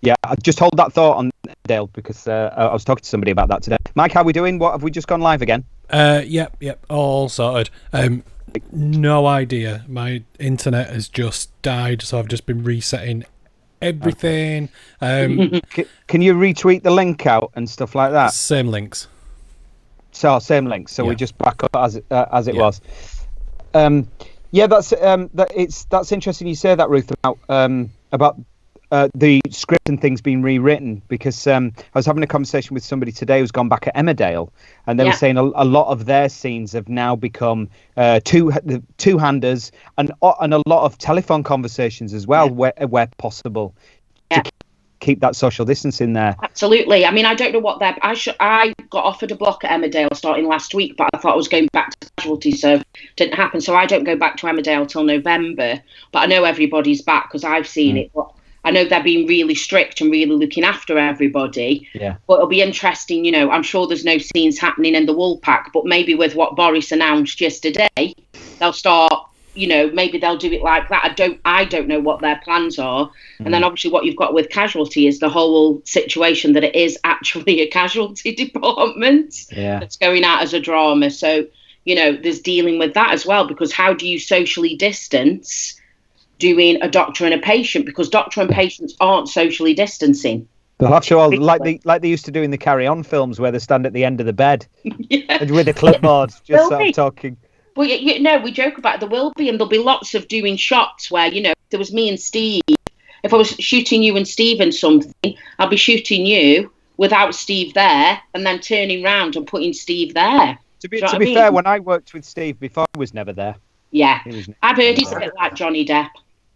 Yeah, just hold that thought on Dale, because I was talking to somebody about that today. Mike, how are we doing? What, have we just gone live again? Yep, all sorted. No idea. My internet has just died, so I've just been resetting everything. Can you retweet the link out and stuff like that? Same links. So same link. So Yeah. we just back up as it was. That's interesting. You say that, Ruth, about the script and things being rewritten, because I was having a conversation with somebody today who's gone back at Emmerdale, and they were saying a lot of their scenes have now become two-handers and a lot of telephone conversations as well, where possible, to keep that social distance in there. Absolutely. I mean, I don't know what they're... I got offered a block at Emmerdale starting last week, but I thought I was going back to Casualty, so it didn't happen. So I don't go back to Emmerdale till November, but I know everybody's back because I've seen it. But I know they're being really strict and really looking after everybody. Yeah. But it'll be interesting, you know, I'm sure there's no scenes happening in the Woolpack, but maybe with what Boris announced yesterday, they'll start, you know, maybe they'll do it like that. I don't know what their plans are. And then obviously what you've got with Casualty is the whole situation that it is actually a casualty department that's going out as a drama. So, you know, there's dealing with that as well, because how do you socially distance doing a doctor and a patient, because doctor and patients aren't socially distancing. They'll have to like they used to do in the Carry On films, where they stand at the end of the bed with a clipboard, just sort of talking. Well, you know, we joke about it, there will be, and there'll be lots of doing shots where, you know, if there was me and Steve, if I was shooting you and Steve in something, I'll be shooting you without Steve there, and then turning round and putting Steve there. To be fair, when I worked with Steve before, he was never there. Yeah, I've heard he's a bit like Johnny Depp.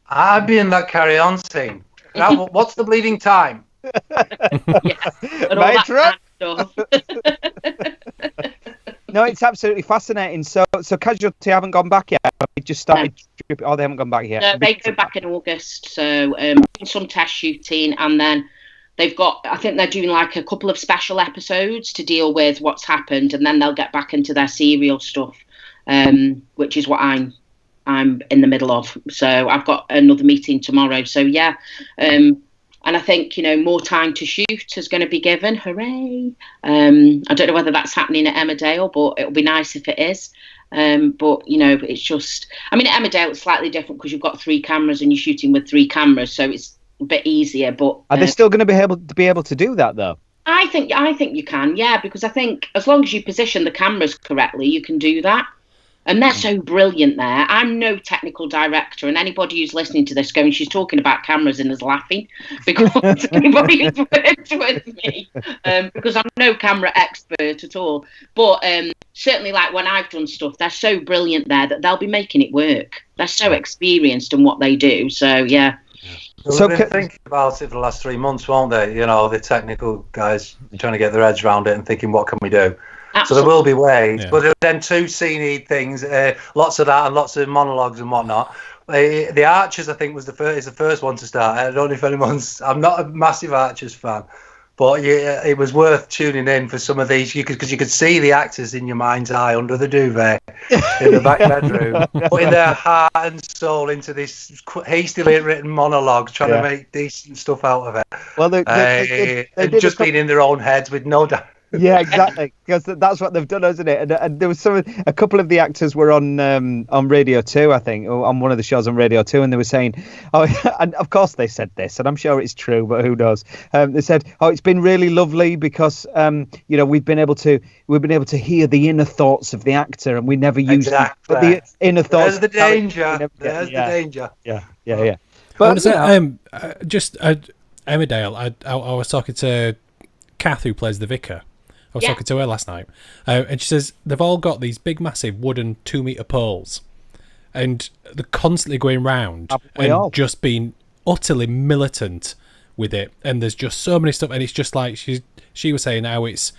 I'd be in that Carry On scene. Now, what's the bleeding time? Matron? No, it's absolutely fascinating. So Casualty haven't gone back yet. They just started. Oh, they haven't gone back yet. No, they go back in August. So some test shooting, and then they've got. I think they're doing like a couple of special episodes to deal with what's happened, and then they'll get back into their serial stuff, which is what I'm in the middle of. So I've got another meeting tomorrow. So yeah. And I think, you know, more time to shoot is going to be given. Hooray. I don't know whether that's happening at Emmerdale, but it'll be nice if it is. But, you know, it's just... I mean, at Emmerdale, it's slightly different because you've got 3 cameras and you're shooting with 3 cameras, so it's a bit easier. But are they still going to be able to do that, though? I think you can, yeah, because I think as long as you position the cameras correctly, you can do that. And they're so brilliant there. I'm no technical director, and anybody who's listening to this going, she's talking about cameras and is laughing, because anybody who's worked with me, because I'm no camera expert at all. But certainly, like when I've done stuff, they're so brilliant there that they'll be making it work. They're so experienced in what they do. So, yeah. So they've been thinking about it for the last 3 months, won't they? You know, the technical guys trying to get their heads around it and thinking, what can we do? Absolutely. So there will be ways, but there are then 2 scene things, lots of that and lots of monologues and whatnot. The Archers, I think, is the first one to start. I don't know if anyone's... I'm not a massive Archers fan, but it was worth tuning in for some of these, because you could see the actors in your mind's eye under the duvet in the back bedroom, putting their heart and soul into this hastily written monologue, trying to make decent stuff out of it. Well, they just being in their own heads with no doubt. Yeah, exactly, because that's what they've done, isn't it? And there was a couple of the actors were on Radio 2, I think, or on one of the shows on Radio 2, and they were saying, oh, and of course they said this, and I'm sure it's true, but who knows? They said, oh, it's been really lovely because you know, we've been able to hear the inner thoughts of the actor, and we never used the inner thoughts. There's the danger. There's the danger. Yeah. But just Emmerdale, I was talking to Kath, who plays the vicar. I was talking to her last night, and she says they've all got these big, massive wooden 2-meter poles, and they're constantly going round and just being utterly militant with it. And there's just so many stuff, and it's just like she was saying how it's,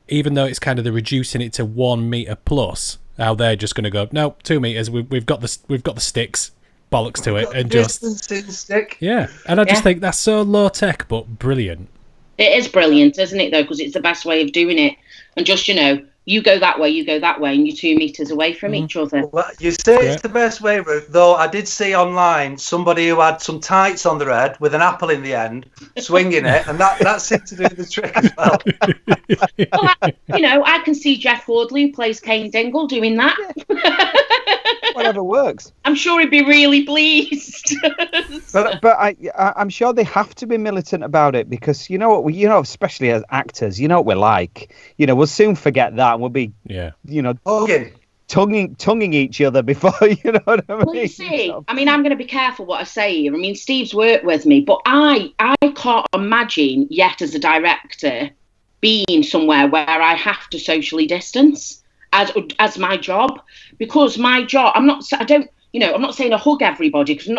even though it's kind of they're reducing it to 1 meter plus, how they're just going to go, no, 2 meters. We've got the sticks, bollocks to it, and just stick. Yeah, and I just think that's so low tech but brilliant. It is brilliant, isn't it, though? Because it's the best way of doing it. And just, you know, you go that way, and you're 2 meters away from each other. Well, you say it's the best way, Ruth, though I did see online somebody who had some tights on their head with an apple in the end, swinging it, and that seemed to do the trick as well. Well, I can see Jeff Wardley, who plays Kane Dingle, doing that. Whatever works. I'm sure he'd be really pleased. but I'm sure they have to be militant about it, because you know what, especially as actors, you know what we're like. We'll soon forget that, and we'll be tonguing each other before, you know what I mean? Well, you see, I'm going to be careful what I say here. Steve's worked with me, but I can't imagine yet as a director being somewhere where I have to socially distance as my job, because my job, I'm not saying I hug everybody, because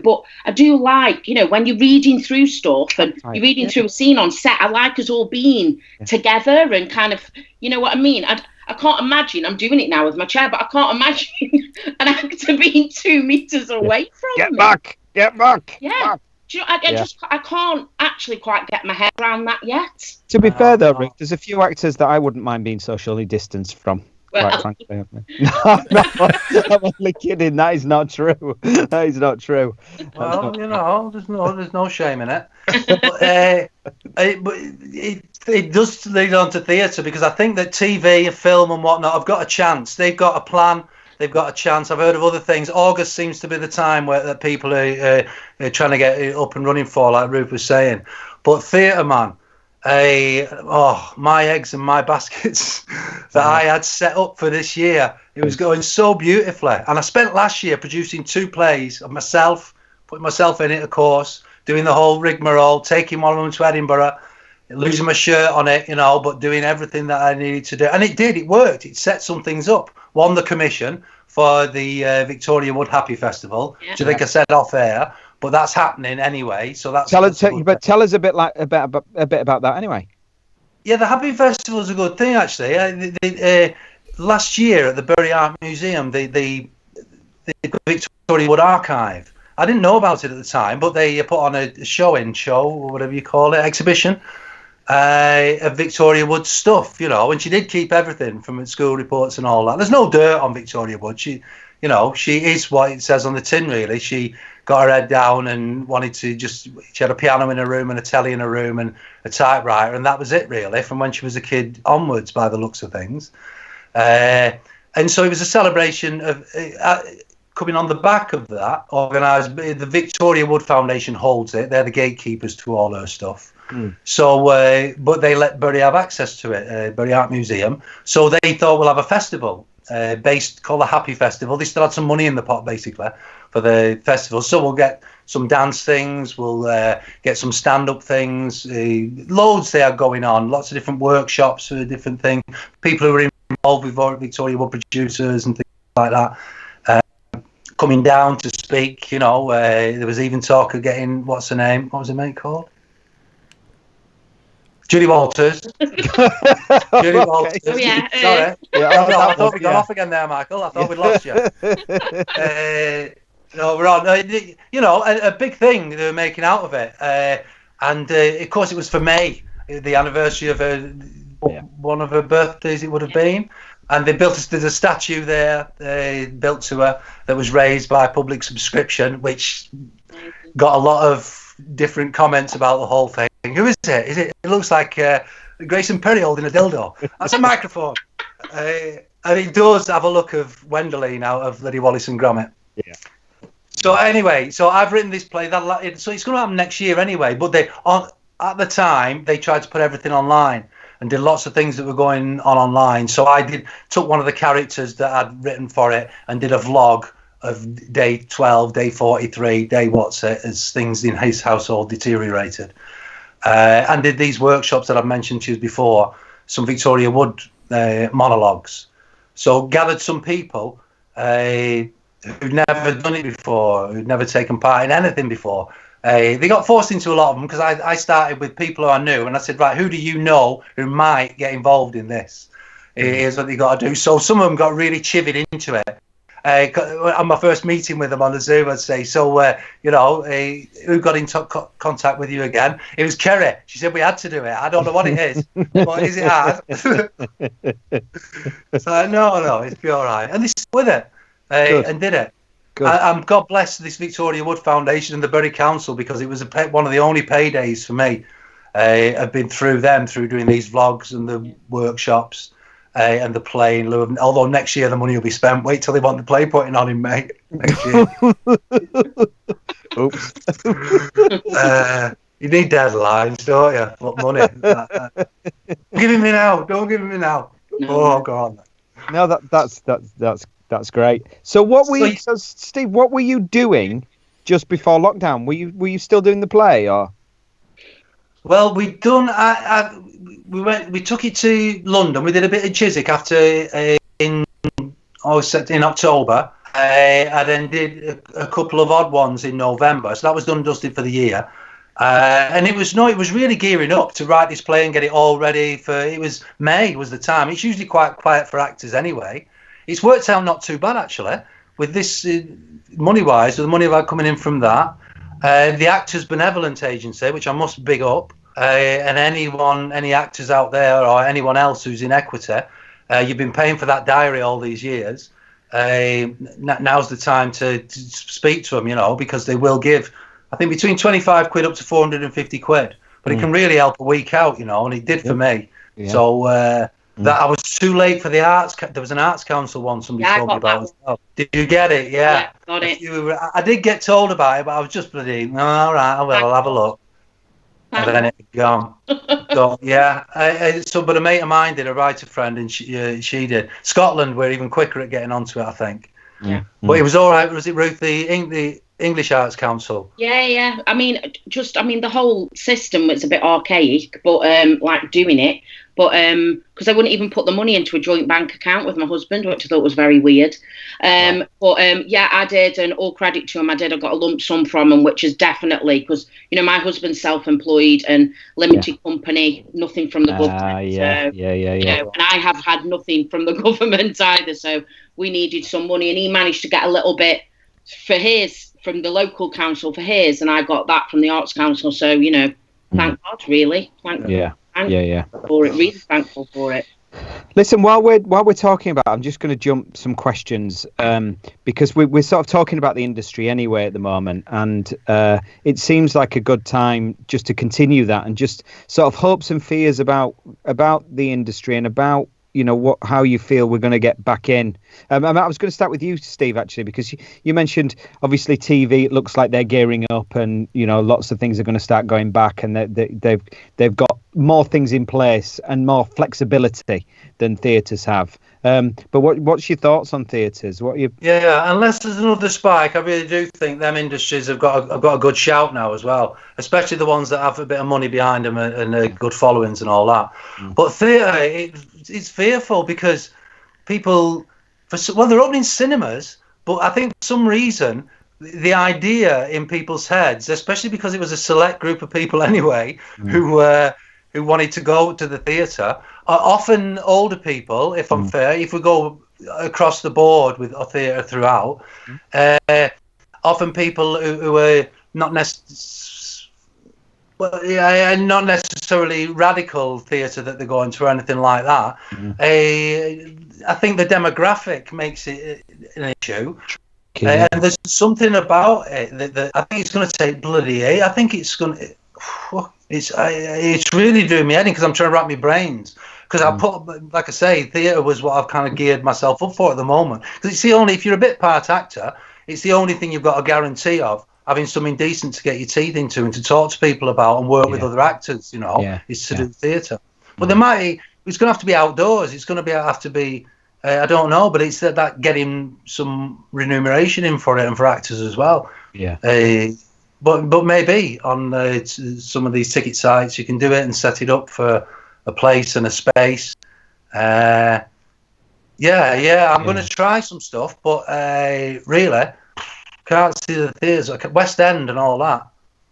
but I do like, when you're reading through stuff and you're reading through a scene on set, I like us all being together and kind of, you know what I mean? I can't imagine, I'm doing it now with my chair, but I can't imagine an actor being 2 meters away from me. Get back. Yeah. I can't actually quite get my head around that yet. To be fair, though, Rick, there's a few actors that I wouldn't mind being socially distanced from. Quite frankly, I'm only kidding. That is not true. That is not true. Well, there's no shame in it. But it does lead on to theatre, because I think that TV and film and whatnot have got a chance. They've got a plan. They've got a chance. I've heard of other things. August seems to be the time that people are trying to get it up and running for, like Ruth was saying. But theatre, man, my eggs and my baskets that I had set up for this year, it was going so beautifully. And I spent last year producing 2 plays of myself, putting myself in it, of course, doing the whole rigmarole, taking one of them to Edinburgh, losing my shirt on it, but doing everything that I needed to do. And it worked. It set some things up. Won the commission for the Victoria Wood Happy Festival, which I think I said off air, but that's happening anyway. So that's tell us a bit about that anyway. Yeah, the Happy Festival is a good thing, actually. Last year at the Bury Art Museum, the Victoria Wood Archive. I didn't know about it at the time, but they put on a show or whatever you call it, exhibition of Victoria Wood stuff, and she did keep everything from school reports and all that. There's no dirt on Victoria Wood. She is what it says on the tin, really. She got her head down and wanted to she had a piano in her room and a telly in her room and a typewriter, and that was it, really, from when she was a kid onwards, by the looks of things. And so it was a celebration of coming on the back of that, organised. The Victoria Wood Foundation holds it. They're the gatekeepers to all her stuff. So, but they let Bury have access to it, Bury Art Museum. So they thought, we'll have a festival called the Happy Festival. They still had some money in the pot, basically, for the festival. So we'll get some dance things, we'll get some stand-up things, loads they are going on, lots of different workshops for different things, people who are involved with Victoria Wood producers and things like that. Coming down to speak, there was even talk of getting, what was her mate called? Julie Walters. Julie Walters. Oh, yeah. Sorry. I thought we'd gone off again there, Michael. I thought we'd lost you. No, we're on. A big thing they were making out of it. And, of course, it was for May, the anniversary of one of her birthdays, it would have been. And there's a statue there built to her that was raised by public subscription, which got a lot of different comments about the whole thing. Who is it? It looks like Grayson Perry holding a dildo. That's a microphone. And it does have a look of Wendelene out of Lady Wallace and Gromit. Yeah. So anyway, I've written this play. So it's going to happen next year anyway. But at the time, they tried to put everything online and did lots of things that were going on online. So I took one of the characters that I'd written for it and did a vlog of day 12, day 43, as things in his household deteriorated. And did these workshops that I've mentioned to you before, some Victoria Wood monologues. So gathered some people who'd never done it before, who'd never taken part in anything before. They got forced into a lot of them because I started with people who I knew, and I said, right, who do you know who might get involved in this? Here's what they got to do. So some of them got really chivied into it. On my first meeting with them on the Zoom, I'd say, so, who got in contact with you again? It was Kerry. She said, we had to do it. I don't know what it is. What is it hard? So, no, it'd be all right. And they stuck with it and did it. God bless this Victoria Wood Foundation and the Bury Council, because it was one of the only paydays for me. I've been through them, through doing these vlogs and the workshops and the play in lieu of, although next year the money will be spent. Wait till they want the play putting on in May next year. Oops. You need deadlines, don't you? What money? Give me now. Don't give me now. No. Oh God. No, that's great. So so Steve, what were you doing just before lockdown? Were you still doing the play, or? Well, we took it to London. We did a bit of Chiswick after in October. I then did a couple of odd ones in November. So that was done and dusted for the year. And it was really gearing up to write this play and get it all ready for. It was May was the time. It's usually quite quiet for actors anyway. It's worked out not too bad actually with this money-wise. With the money I've had coming in from that. The Actors Benevolent Agency, which I must big up, and any actors out there or anyone else who's in equity, you've been paying for that diary all these years. Now's the time to speak to them, because they will give, I think, between 25 quid up to 450 quid. But it can really help a week out, and it did for me. Yeah. So that I was too late for the arts. There was an arts council one somebody told me about as well. Did you get it? Yeah, got it. I did get told about it, but I was just bloody. No, all right, I'll have a look. And then it had gone. So yeah, but a mate of mine did, a writer friend, and she did. Scotland were even quicker at getting onto it, I think. Yeah. But it was all right. Was it Ruth, the English Arts Council? Yeah. I mean, the whole system was a bit archaic, but like doing it. But because I wouldn't even put the money into a joint bank account with my husband, which I thought was very weird. But I did, and all credit to him. I got a lump sum from him, which is definitely because my husband's self-employed and limited company, nothing from the government. Yeah. And I have had nothing from the government either. So we needed some money, and he managed to get a little bit from the local council for his, and I got that from the Arts Council. So thank God, really. Thank God. For it, really thankful for it. Listen, while we're talking about, I'm just going to jump some questions because we're sort of talking about the industry anyway at the moment, and it seems like a good time just to continue that and just sort of hopes and fears about the industry and about how you feel we're going to get back in. I was going to start with you, Steve, actually, because you mentioned obviously TV. It looks like they're gearing up, and lots of things are going to start going back, and they've got more things in place and more flexibility than theatres have. But what's your thoughts on theatres? Unless there's another spike, I really do think them industries have got a good shout now as well, especially the ones that have a bit of money behind them and good followings and all that. But theatre, it's fearful because people, they're opening cinemas, but I think for some reason the idea in people's heads, especially because it was a select group of people anyway, who wanted to go to the theatre, are often older people, if I'm fair. If we go across the board with a theatre throughout, often people who are not necessarily radical theatre that they're going to or anything like that. I think the demographic makes it an issue. And there's something about it that I think it's going to take bloody I think it's going to... It's really doing me head in because I'm trying to wrap my brains. Because like I say, theatre was what I've kind of geared myself up for at the moment. Because it's the only, if you're a bit part actor, it's the only thing you've got a guarantee of having something decent to get your teeth into and to talk to people about and work with other actors. Is to do theatre. But it's going to have to be outdoors. It's going to have to be. I don't know, but it's that getting some remuneration in for it and for actors as well. But maybe on some of these ticket sites you can do it and set it up for a place and a space. I'm going to try some stuff, but really can't see the theatres, like West End and all that.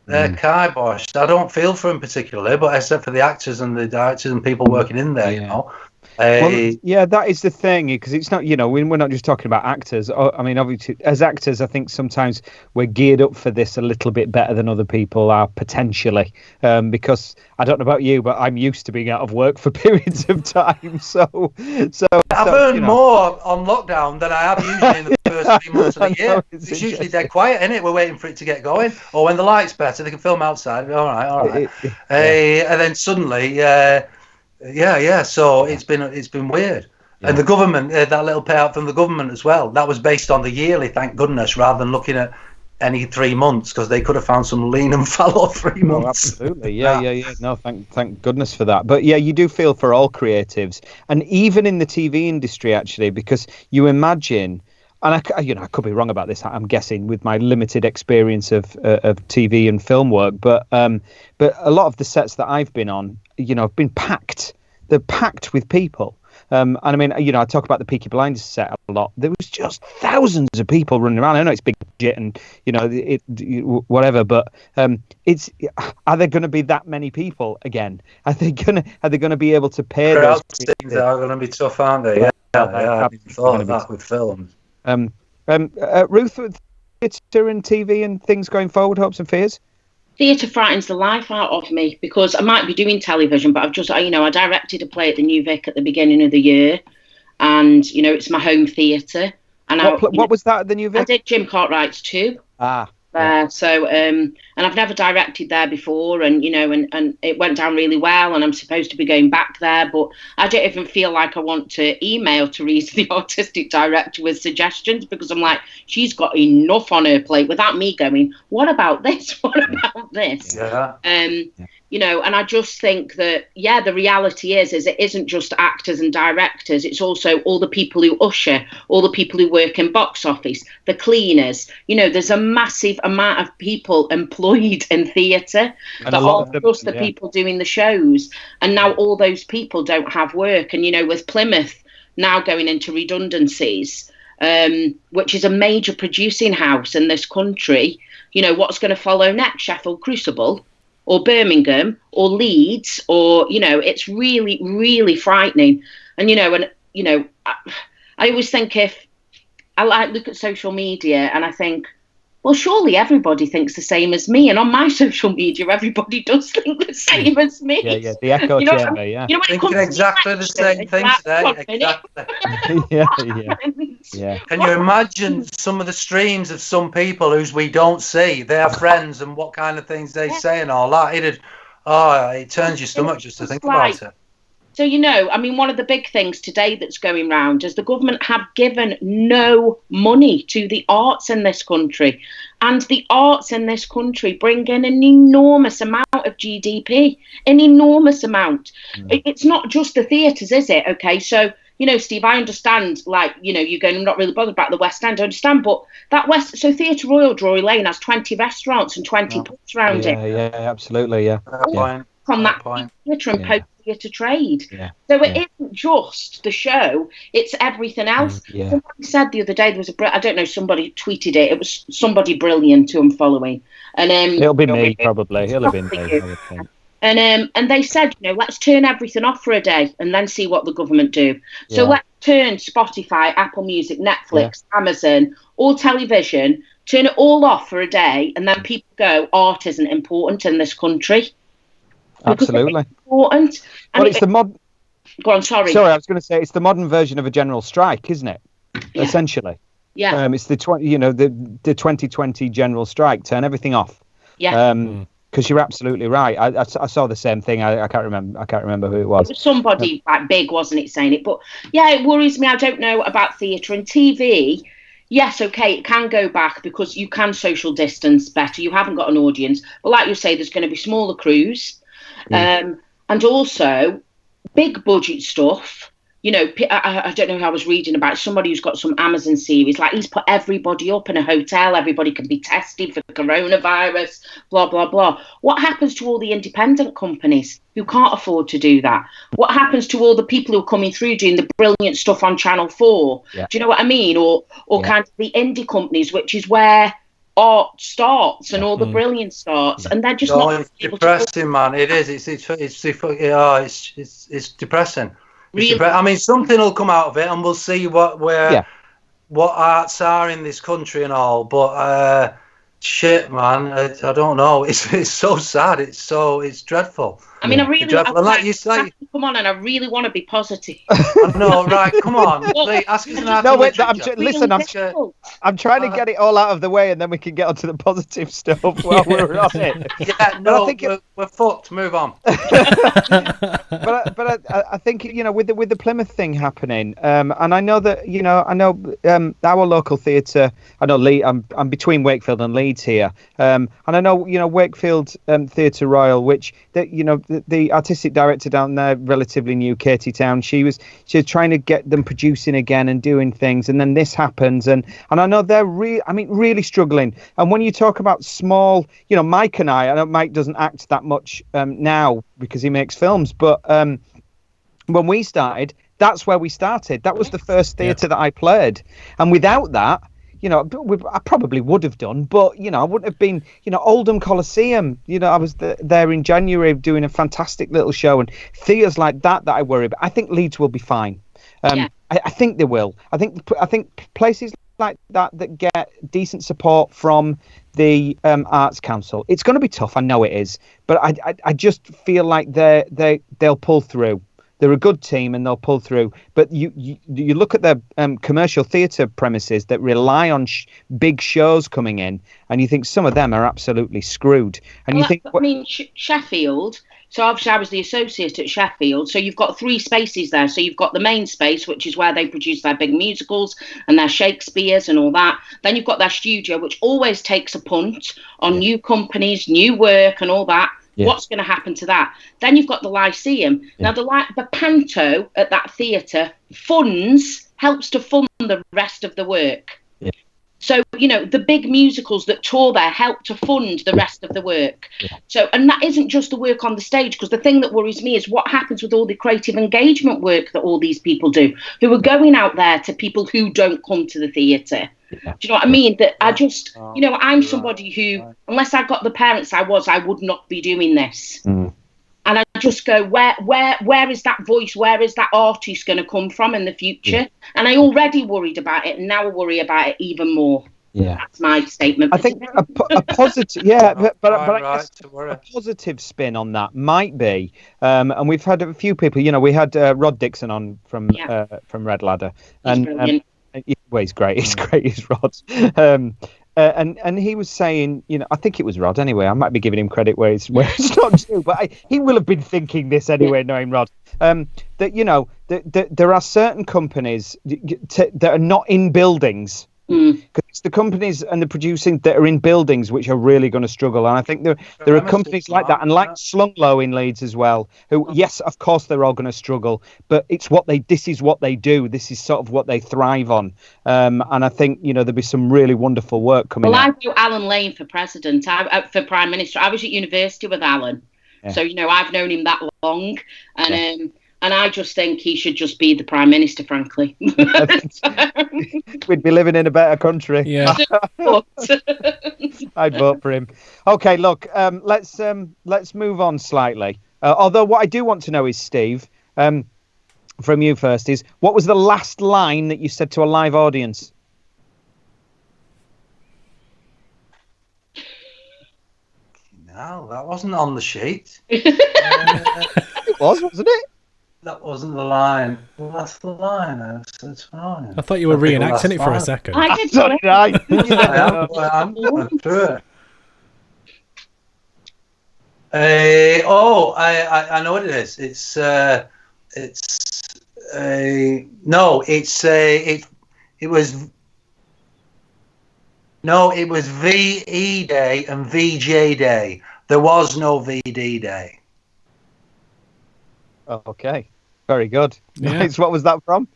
They're kiboshed. I don't feel for them particularly, but except for the actors and the directors and people working in there, Yeah, that is the thing, because it's not, we're not just talking about actors. I mean, obviously, as actors, I think sometimes we're geared up for this a little bit better than other people are, potentially, because I don't know about you, but I'm used to being out of work for periods of time. So I've earned more on lockdown than I have usually in the first 3 months of the year. It's usually dead quiet, isn't it? We're waiting for it to get going, or when the light's better, they can film outside. All right. And then suddenly. So it's been weird. Yeah. And the government, that little payout from the government as well, that was based on the yearly, thank goodness, rather than looking at any 3 months, because they could have found some lean and fallow 3 months. Absolutely, yeah. No, thank goodness for that. But yeah, you do feel for all creatives, and even in the TV industry, actually, because you imagine. And I could be wrong about this. I'm guessing with my limited experience of TV and film work, but a lot of the sets that I've been on, have been packed. They're packed with people. And I mean, I talk about the Peaky Blinders set a lot. There was just thousands of people running around. I know it's big budget and whatever, but are there going to be that many people again? Are they going to be able to pay those? Things are going to be tough, aren't they? Yeah. I thought of that with films. Ruth, with theatre and TV and things going forward, hopes and fears? Theatre frightens the life out of me, because I might be doing television, but I directed a play at the New Vic at the beginning of the year, and it's my home theatre. And what was that at the New Vic? I did Jim Cartwright's too. So and I've never directed there before, and and it went down really well, and I'm supposed to be going back there, but I don't even feel like I want to email Teresa, the artistic director, with suggestions, because I'm like, she's got enough on her plate without me going, what about this? What about this? And I just think that, the reality is it isn't just actors and directors. It's also all the people who usher, all the people who work in box office, the cleaners. There's a massive amount of people employed in theatre that aren't just the people doing the shows. And now all those people don't have work. And, with Plymouth now going into redundancies, which is a major producing house in this country, what's going to follow next? Sheffield Crucible? Or Birmingham, or Leeds, or it's really, really frightening. And I always think, if I look at social media and I think, well, surely everybody thinks the same as me. And on my social media, everybody does think the same as me. Yeah, the echo chamber, yeah. Thinking exactly the same thing today. Exactly. Yeah. Can you imagine some of the streams of some people whose we don't see, their friends, and what kind of things they say and all that? It turns your stomach just to think about it. So, one of the big things today that's going round is the government have given no money to the arts in this country. And the arts in this country bring in an enormous amount of GDP, an enormous amount. It's not just the theatres, is it? Okay, so, Steve, I understand, you're going, I'm not really bothered about the West End, I understand, but so Theatre Royal, Drury Lane, has 20 restaurants and 20 pubs around it. Yeah, absolutely, yeah. From that theatre and post-theatre trade. Yeah. So it isn't just the show, it's everything else. Somebody said the other day, there was I don't know, somebody tweeted it, it was somebody brilliant who I'm following. And it'll be me, probably. It'll have been me. And they said, let's turn everything off for a day and then see what the government do. So let's turn Spotify, Apple Music, Netflix, Amazon, all television, turn it all off for a day, and then people go, art isn't important in this country. Absolutely. It's important. Well, it's the modern. Go on, sorry. Sorry, I was going to say it's the modern version of a general strike, isn't it? Yeah. Essentially. Yeah. It's the 2020 general strike. Turn everything off. Yeah. Because you're absolutely right. I saw the same thing. I can't remember who it was. It was somebody big, wasn't it, saying it? But it worries me. I don't know about theatre and TV. Yes, okay, it can go back because you can social distance better. You haven't got an audience. But like you say, there's going to be smaller crews. And also big budget stuff. I don't know who I was reading about, somebody who's got some Amazon series, like he's put everybody up in a hotel, everybody can be tested for coronavirus, blah, blah, blah. What happens to all the independent companies who can't afford to do that? What happens to all the people who are coming through doing the brilliant stuff on Channel 4? Yeah. Do you know what I mean? Or kind of the indie companies, which is where art starts and all the brilliance starts, and they're just not. It's depressing, man. It is. It's depressing. Really? I mean, something will come out of it, and we'll see what arts are in this country and all. But shit, man, I don't know. It's so sad. It's dreadful. I mean, I really, like you say, come on, and I really want to be positive. I know, right? Come on, please, ask us an no, wait, I'm trying to get it all out of the way, and then we can get onto the positive stuff while we're on it. Yeah, no, I think we're fucked. Move on. but I think with the Plymouth thing happening, and I know that our local theatre. I know I'm between Wakefield and Leeds here, and I know Wakefield Theatre Royal, which the artistic director down there, relatively new, Katie Town, she was trying to get them producing again and doing things, and then this happens, and I know they're really struggling. And when you talk about small, Mike and I know Mike doesn't act that much now because he makes films, but when we started, that's where we started. That was the first theatre that I played, and without that, I probably would have done, but I wouldn't have been. Oldham Coliseum. I was there in January doing a fantastic little show, and theatres like that I worry about. I think Leeds will be fine. I think they will. I think places like that get decent support from the Arts Council. It's going to be tough. I know it is, but I just feel like they'll pull through. They're a good team and they'll pull through. But you look at their commercial theatre premises that rely on big shows coming in, and you think some of them are absolutely screwed. And Sheffield. So obviously I was the associate at Sheffield. So you've got 3 spaces there. So you've got the main space, which is where they produce their big musicals and their Shakespeare's and all that. Then you've got their studio, which always takes a punt on new companies, new work and all that. Yeah. What's going to happen to that? Then you've got the Lyceum. Yeah. Now, the Panto at that theatre helps to fund the rest of the work. Yeah. So, the big musicals that tour there help to fund the rest of the work. Yeah. So, and that isn't just the work on the stage, because the thing that worries me is what happens with all the creative engagement work that all these people do, who are going out there to people who don't come to the theatre. Yeah. Do you know what I mean? That I just, I'm somebody who, unless I got the parents I would not be doing this. Mm. And I just go, where is that voice? Where is that artist going to come from in the future? Yeah. And I already worried about it, and now I worry about it even more. Yeah, that's my statement. I think a positive, but I guess a positive spin on that might be, and we've had a few people. We had Rod Dixon on from Red Ladder, and. He's great. He's great. He's Rod. And he was saying, I think it was Rod anyway. I might be giving him credit where it's not true, but he will have been thinking this anyway, knowing Rod. That there are certain companies that are not in buildings. Because it's the companies and the producing that are in buildings which are really going to struggle, and I think there are companies like that, and like Slunglow in Leeds as well, who, yes, of course they're all going to struggle, but this is what they do. This is sort of what they thrive on, and I think there'll be some really wonderful work coming. Well, I knew Alan Lane for president, for prime minister. I was at university with Alan, so I've known him that long, and. And I just think he should just be the Prime Minister, frankly. We'd be living in a better country. Yeah. I'd vote for him. Okay, look, let's move on slightly. Although what I do want to know is, Steve, from you first, is what was the last line that you said to a live audience? No, that wasn't on the sheet. It was, wasn't it? That wasn't the line. Well, that's the line. It's fine. I thought you were reenacting it for a second. I did. I'm going through it. I know what it is. It was VE Day and VJ Day. There was no VD Day. Okay, very good. Yeah. Nice. What was that from?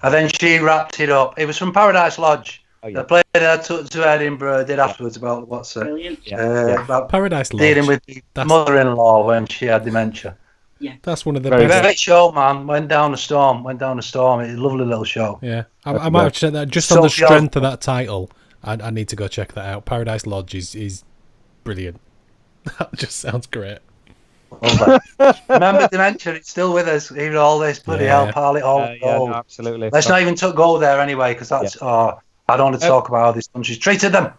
And then she wrapped it up. It was from Paradise Lodge. Oh, yeah. They played that to Edinburgh. Did afterwards about what's it? About Paradise Lodge. Dealing with the mother-in-law when she had dementia. Yeah, that's one of the best. Great show, man. Went down a storm. It's a lovely little show. Yeah, I might have checked that just on the strength of that title. I need to go check that out. Paradise Lodge is brilliant. That just sounds great. Remember dementia, it's still with us, even all this bloody hell, pal, it all no, absolutely. Let's not even go there anyway, because that's I don't want to talk about how this country's treated them.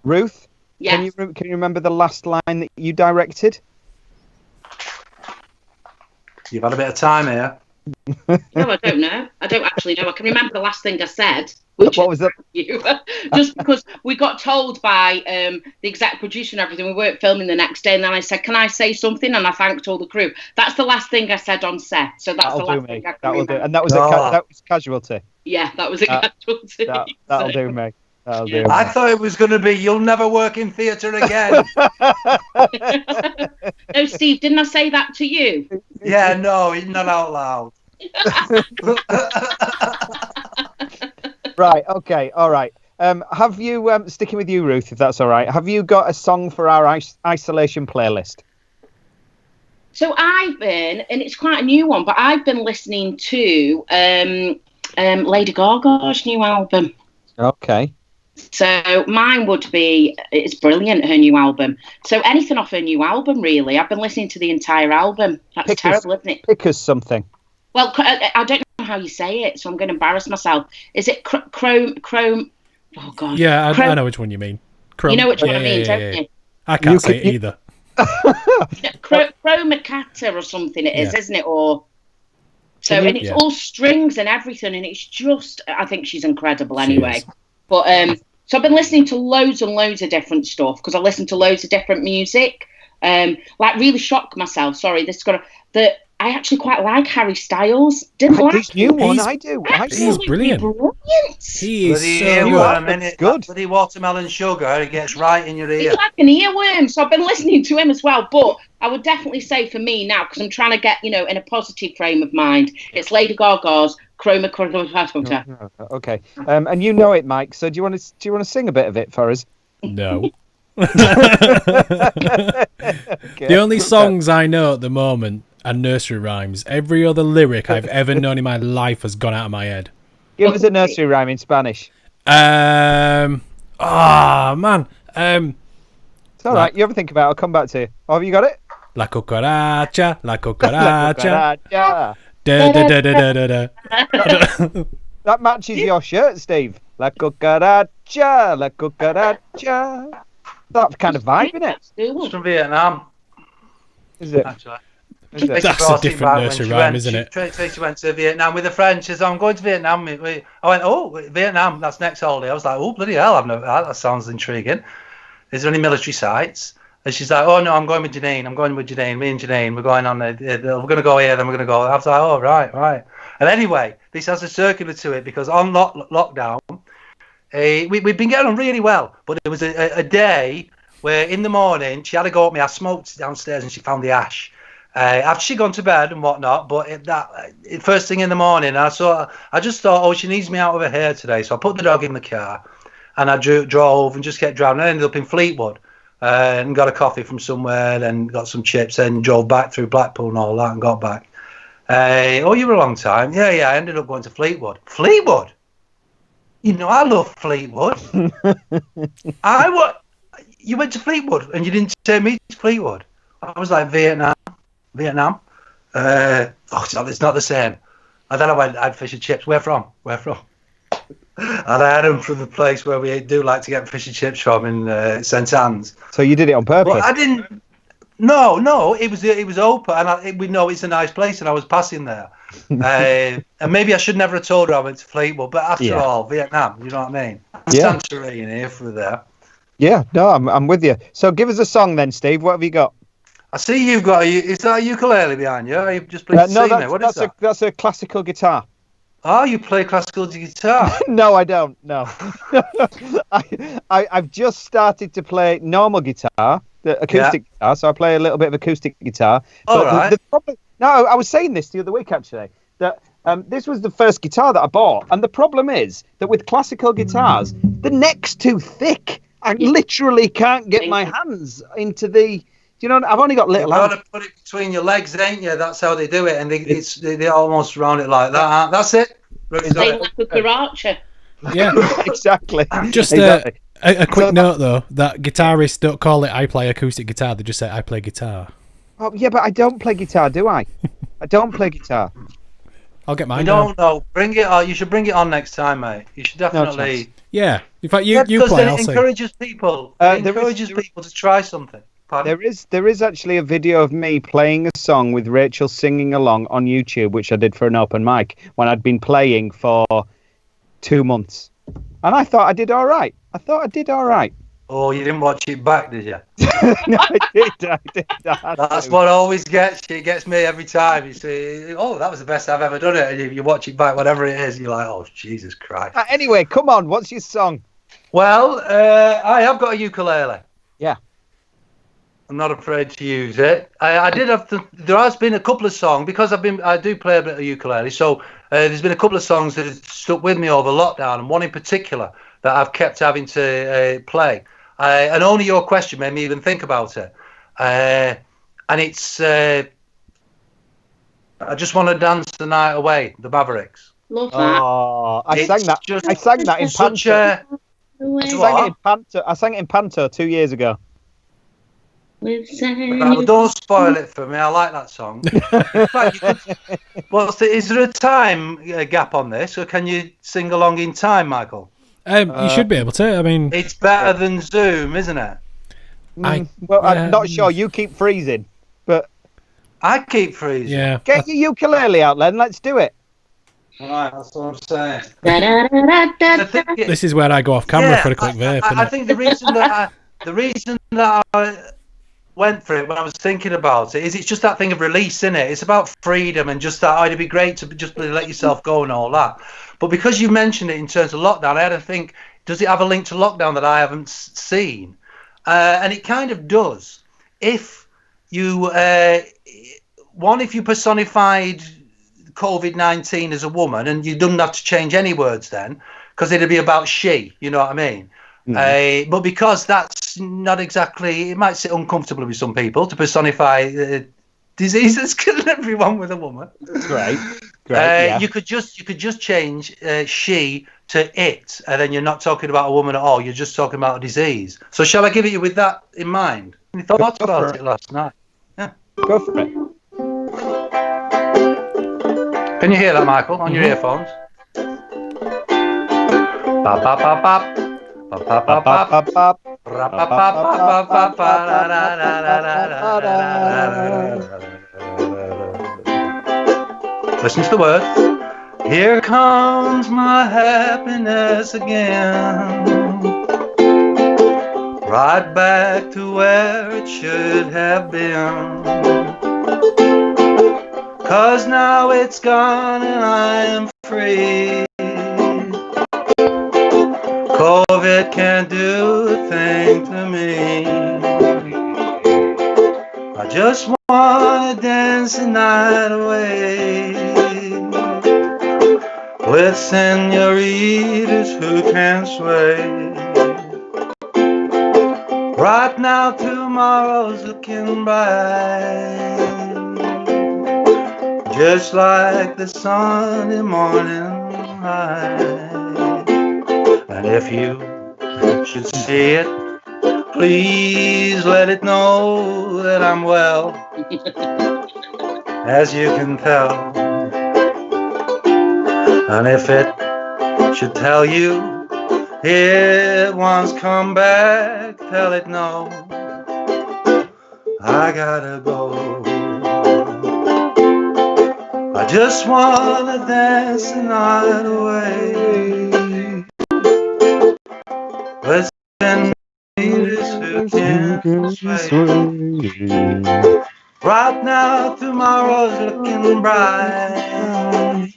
Ruth, yes. Can you remember the last line that you directed? You've had a bit of time here. No, I don't know. I don't actually know. I can remember the last thing I said. What was that? Just because we got told by the exec producer and everything, we weren't filming the next day, and then I said, "Can I say something?" And I thanked all the crew. That's the last thing I said on set. So that's the last thing I can remember. And that was Casualty. Yeah, that was a Casualty. That'll do me. I thought it was going to be, "You'll never work in theatre again." No, Steve, didn't I say that to you? Yeah, no, not out loud. Right, okay, all right. Have you, sticking with you, Ruth, if that's all right, have you got a song for our isolation playlist? So I've been, and it's quite a new one, but I've been listening to Lady Gaga's new album. Okay. So mine would be, it's brilliant, her new album. So anything off her new album, really. I've been listening to the entire album. That's terrible, isn't it? Pick us something. Well, I don't know how you say it, so I'm going to embarrass myself. Is it Chrome? Oh, God. Yeah, I know which one you mean. Chrome. You know which one I mean, don't you? I can't say it either. Chromacata or something it is, isn't it? Or... So, and it's all strings and everything, and it's just, I think she's incredible anyway. But so I've been listening to loads and loads of different stuff because I listen to loads of different music. Like really shocked myself. Sorry, this is gonna I actually quite like Harry Styles. Didn't like this new one. I do. He's brilliant. He is so good. Good. Bloody watermelon sugar. It gets right in your ear. He's like an earworm. So I've been listening to him as well. But I would definitely say for me now, because I'm trying to get in a positive frame of mind, it's Lady Gaga's Chromacata. Okay. And you know it, Mike. So do you want to sing a bit of it for us? No. The only songs I know at the moment are nursery rhymes. Every other lyric I've ever known in my life has gone out of my head. Give us a nursery rhyme in Spanish. Man. It's all right. You ever think about it? I'll come back to you. Oh, have you got it? La cucaracha, la cucaracha. La cucaracha. Da, da, da, da, da, da. That matches your shirt, Steve. La cucaracha, la cucaracha. That kind of vibe, isn't it? It's from Vietnam. Is it? Actually. That's a different nursery rhyme, isn't it? She went to Vietnam with a friend. She said, "I'm going to Vietnam." I went, "Oh, Vietnam, that's next holiday." I was like, "Oh, bloody hell, that sounds intriguing. Is there any military sites?" And she's like, "Oh, no, I'm going with Janine. Me and Janine, we're going on, we're going to go here, then we're going to go." I was like, "Oh, right. And anyway, this has a circular to it because on lockdown, we've been getting on really well. But there was a day where in the morning, she had to go up me. I smoked downstairs and she found the ash. After she'd gone to bed and whatnot, but first thing in the morning, I just thought, oh, she needs me out of her hair today. So I put the dog in the car and I drove and just kept driving. I ended up in Fleetwood and got a coffee from somewhere and got some chips and drove back through Blackpool and all that and got back. You were a long time. Yeah, I ended up going to Fleetwood. Fleetwood? I love Fleetwood. You went to Fleetwood and you didn't take me to Fleetwood. I was like, Vietnam. It's not the same. And then I had fish and chips. Where from? And I had them from the place where we do like to get fish and chips from in St Anne's. So you did it on purpose? Well, I didn't. No, it was open, and we know it's a nice place, and I was passing there. And maybe I should never have told her I went to Fleetwood, but after all, Vietnam, you know what I mean? Santorini here for there. Yeah, no, I'm with you. So give us a song then, Steve. What have you got? I see you've got is that a ukulele behind you? Are you just playing no, that's a classical guitar. Oh, you play classical guitar? No, I don't. No, I've just started to play normal guitar, the acoustic guitar. So I play a little bit of acoustic guitar. All right. I was saying this the other week actually that this was the first guitar that I bought, and the problem is that with classical guitars, the neck's too thick. I literally can't get my hands into the. I've only got little hands. You've got to put it between your legs, ain't you? That's how they do it, and they almost round it like that. That's it. They like a cucaracha. Yeah, exactly. Just a quick note though, that guitarists don't call it "I play acoustic guitar." They just say "I play guitar." Oh, yeah, but I don't play guitar, do I? I don't play guitar. I'll get mine. I don't know. Bring it on. You should bring it on next time, mate. You should definitely. Yeah. In fact, you because play. It encourages people. It encourages people to try something. Pardon? There is actually a video of me playing a song with Rachel singing along on YouTube, which I did for an open mic when I'd been playing for 2 months, and I thought I did all right. Oh, you didn't watch it back, did you? No, I did. That's what always gets you. It gets me every time. You say, "Oh, that was the best I've ever done it," and if you watch it back, whatever it is, you're like, "Oh, Jesus Christ!" Anyway, come on. What's your song? Well, I have got a ukulele. Yeah. I'm not afraid to use it. I did have there has been a couple of songs because I do play a bit of ukulele. So there's been a couple of songs that have stuck with me over lockdown, and one in particular that I've kept having to play. And only your question made me even think about it. And it's I Just Want to Dance the Night Away, the Mavericks. Love that. Oh, I sang that in Panto. I sang it in Panto 2 years ago. Don't spoil it for me. I like that song. In fact, is there a time gap on this, or can you sing along in time, Michael? You should be able to. I mean, it's better than Zoom, isn't it? I'm not sure. You keep freezing, but I keep freezing. Yeah. Get your ukulele out, Len. Let's do it. All right, that's what I'm saying. This is where I go off camera for a quick vape. I think the reason that I went for it when I was thinking about it is it's just that thing of release, isn't it? It's about freedom and just that it'd be great to just let yourself go and all that. But because you mentioned it in terms of lockdown, I had to think, does it have a link to lockdown that I haven't seen? And it kind of does. If you if you personified COVID-19 as a woman, and you didn't have to change any words then, because it'd be about she, you know what I mean? Mm-hmm. But because that's not exactly, it might sit uncomfortably with some people to personify disease that's killing everyone with a woman. Great. Yeah. You could just change she to it, and then you're not talking about a woman at all. You're just talking about a disease. So shall I give it you with that in mind? You thought about it last night. Yeah. Go for it. Can you hear that, Michael, on your earphones? Bop, bop, bop, bop. Listen to the words. Here comes my happiness again, right back to where it should have been. 'Cause now it's gone and I am free. COVID can't do a thing to me. I just wanna dance the night away with senoritas who can sway. Right now tomorrow's looking bright, just like the sunny morning light. And if you should see it, please let it know that I'm well, as you can tell. And if it should tell you it wants come back, tell it no, I gotta go. I just wanna dance the night away. Listen, who can sway. Right now, tomorrow's looking bright,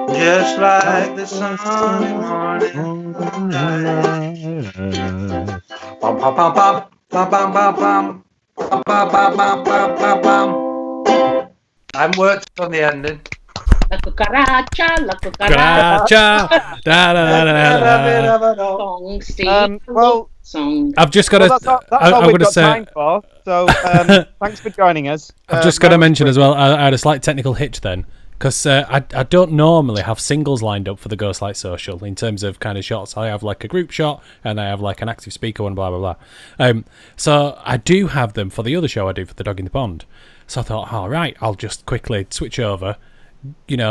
just like the sunny morning light. Bum, bum, bum, bum, bum, bum, bum, bum. Bum, bum, bum, bum, bum, bum, bum. I haven't worked on the ending. La cucaracha, la cucaracha. Da, da, da, da, da. Song, Steve. Song. I've just got to. That's all we've got time for. So thanks for joining us. I've just got to mention as well. I had a slight technical hitch then, because I don't normally have singles lined up for the Ghostlight Social in terms of kind of shots. I have like a group shot and I have like an active speaker one, blah blah blah. So I do have them for the other show I do for the Dog in the Pond. So I thought, all right, I'll just quickly switch over,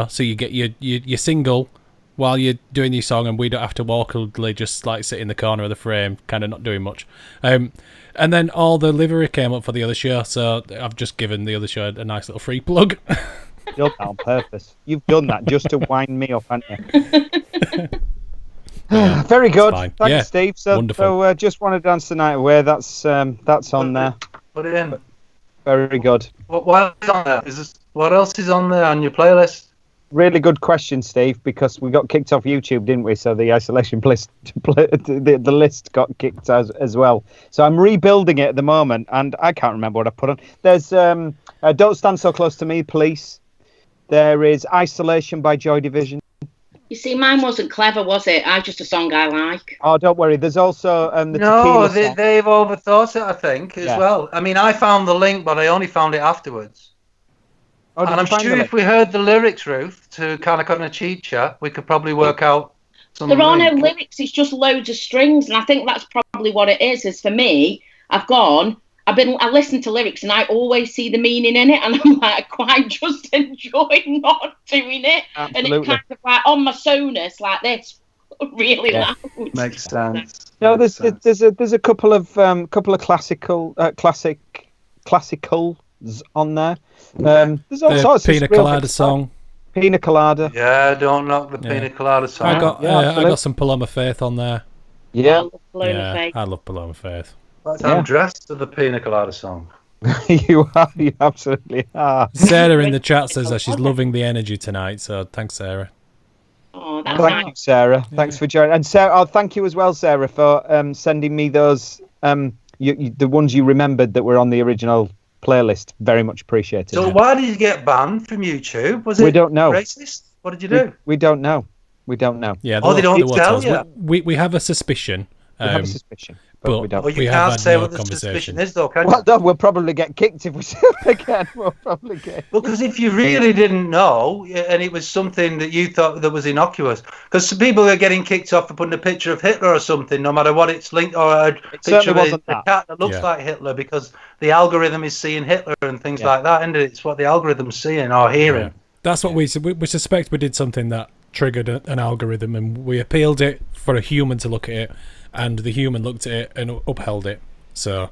so you get your single while you're doing your song, and we don't have to awkwardly just like sit in the corner of the frame, kind of not doing much. And then all the livery came up for the other show, so I've just given the other show a nice little free plug. You've done that on purpose. You've done that just to wind me up, haven't you? Yeah, very good. Thanks, yeah, Steve. So just want to dance the night away. That's on there. Put it in. Very good. What else is on there? What else is on there on your playlist? Really good question, Steve, because we got kicked off YouTube, didn't we? So the isolation list, the list got kicked as well. So I'm rebuilding it at the moment, and I can't remember what I put on. There's Don't Stand So Close to Me, Police. There is Isolation by Joy Division. You see, mine wasn't clever, was it? Just a song I like. Oh, don't worry. There's also the No, Tequila song. they've overthought it, I think, as well. I mean, I found the link, but I only found it afterwards. Oh, and I'm sure if we heard the lyrics, Ruth, to Kana Kana Chicha, we could probably work out some. There are no lyrics, it's just loads of strings, and I think that's probably what it is for me. I listen to lyrics and I always see the meaning in it, and I'm like, I quite just enjoy not doing it. Absolutely. And it's kind of like on my Sonus like this, really loud. Makes sense. No, there's a couple of classicals on there. There's all sorts Pina of real Colada song. Pina Colada. Yeah, don't knock the Pina Colada song. I got some Paloma Faith on there. Yeah, I love Paloma Faith. I'm dressed to the Pina Colada song. You absolutely are. Sarah in the chat says that she's loving the energy tonight, so thanks, Sarah. Oh, that's thank you, Sarah. Yeah. Thanks for joining. And Sarah, thank you as well, Sarah, for sending me those the ones you remembered that were on the original playlist. Very much appreciated. So why did you get banned from YouTube? Was it we don't know. Racist? What did you do? We don't know. We don't know. Yeah. They don't tell you. We have a suspicion. We have a suspicion. But we don't. Well, you can't say what the suspicion is, though, can you? Well, no, we'll probably get kicked if we say it again. We'll probably get. Well, because if you really didn't know, and it was something that you thought that was innocuous, because some people are getting kicked off for putting a picture of Hitler or something, no matter what it's linked, or a picture of a cat that looks like Hitler, because the algorithm is seeing Hitler and things like that, and it's what the algorithm's seeing or hearing. Yeah. That's what we suspect. We did something that triggered an algorithm, and we appealed it for a human to look at it. And the human looked at it and upheld it. So,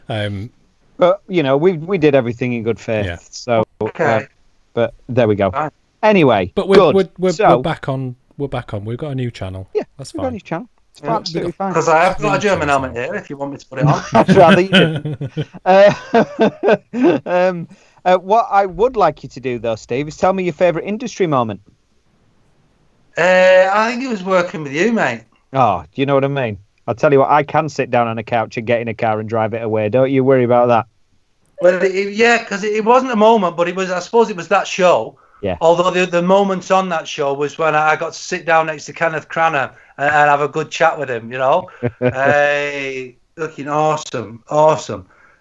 but we did everything in good faith. Yeah. So, okay. But there we go. Fine. Anyway, but we're back on. We're back on. We've got a new channel. Yeah, that's we've fine. got a new channel. It's absolutely fine. Because I have got a German helmet here. If you want me to put it on, I'd rather you didn't. What I would like you to do, though, Steve, is tell me your favourite industry moment. I think it was working with you, mate. Oh, do you know what I mean? I'll tell you what, I can sit down on a couch and get in a car and drive it away. Don't you worry about that. Well, because it wasn't a moment, but it was. I suppose it was that show. Yeah. Although the moments on that show was when I got to sit down next to Kenneth Cranagh and have a good chat with him, looking awesome.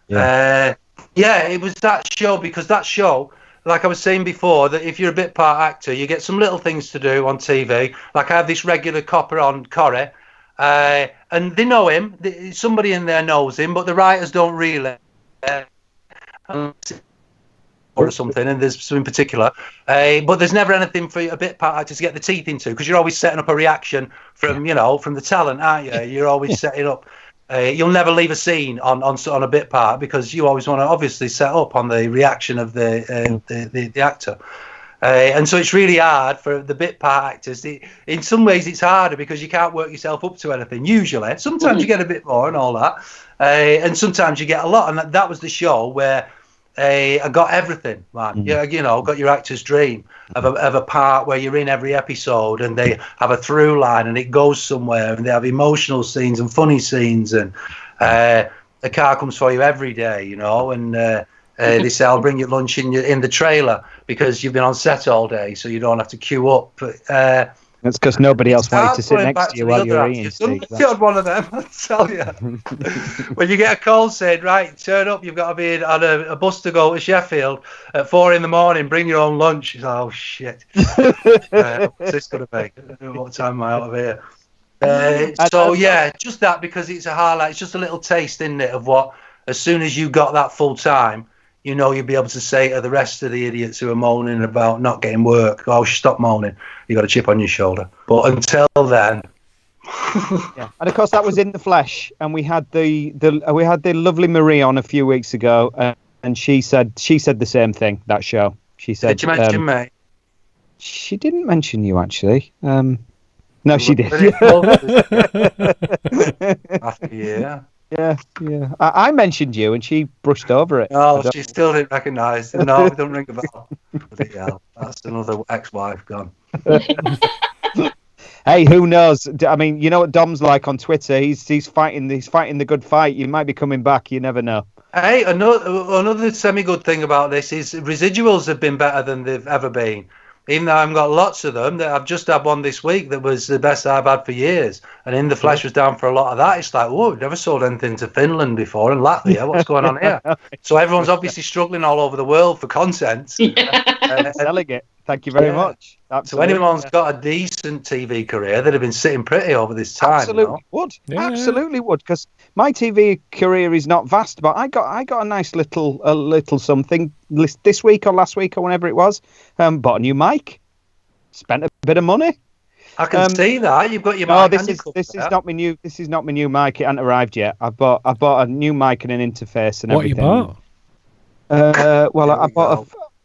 Yeah. It was that show, because that show, like I was saying before, that if you're a bit part actor, you get some little things to do on TV. Like I have this regular copper on Corrie, and they know him. Somebody in there knows him, but the writers don't really. Or something, and there's some in particular. But there's never anything for a bit part actor to get the teeth into, because you're always setting up a reaction from the talent, aren't you? You're always setting up. You'll never leave a scene on a bit part, because you always want to obviously set up on the reaction of the actor. And so it's really hard for the bit part actors. In some ways, it's harder because you can't work yourself up to anything. Usually, sometimes you get a bit more and all that, and sometimes you get a lot. And that was the show where I got everything, man. Got your actor's dream of a part where you're in every episode, and they have a through line, and it goes somewhere, and they have emotional scenes and funny scenes, and a car comes for you every day, and they say, I'll bring you lunch in the trailer because you've been on set all day, so you don't have to queue up. That's because nobody else wanted to sit next to you while you were eating. You're one of them, I tell you. When you get a call saying, right, turn up, you've got to be on a bus to go to Sheffield at 4 a.m, bring your own lunch. It's like, oh, shit. What's this going to be? What time am I out of here? Just that, because it's a highlight. It's just a little taste, isn't it, of what, as soon as you got that full time, you know, you'll be able to say to the rest of the idiots who are moaning about not getting work, oh, stop moaning, you got a chip on your shoulder. But until then, yeah. And of course that was in the flesh, and we had the lovely Marie on a few weeks ago, and she said the same thing. That show, she said. Did you mention me? She didn't mention you, actually. No, she did. After yeah. Yeah. I mentioned you, and she brushed over it. Oh, she still didn't recognise. No, don't ring a bell. Yeah, that's another ex-wife gone. Hey, who knows? I mean, you know what Dom's like on Twitter. He's fighting the good fight. You might be coming back. You never know. Hey, another semi-good thing about this is Residuals have been better than they've ever been. Even though I've got lots of them, I've just had one this week that was the best I've had for years. And In the Flesh was down for a lot of that. It's like, whoa, we've never sold anything to Finland before and Latvia. What's going on here? So everyone's obviously struggling all over the world for content. Selling it. Thank you very much. Absolutely. So anyone's got a decent TV career, they'd have been sitting pretty over this time. Absolutely would. Yeah. Absolutely would. Because my TV career is not vast, but I got a nice little something this week or last week or whenever it was. Bought a new mic. Spent a bit of money. I can see that you've got your mic. Oh, this is not my new. This is not my new mic. It hasn't arrived yet. I bought a new mic and an interface and everything. What you bought? Well, I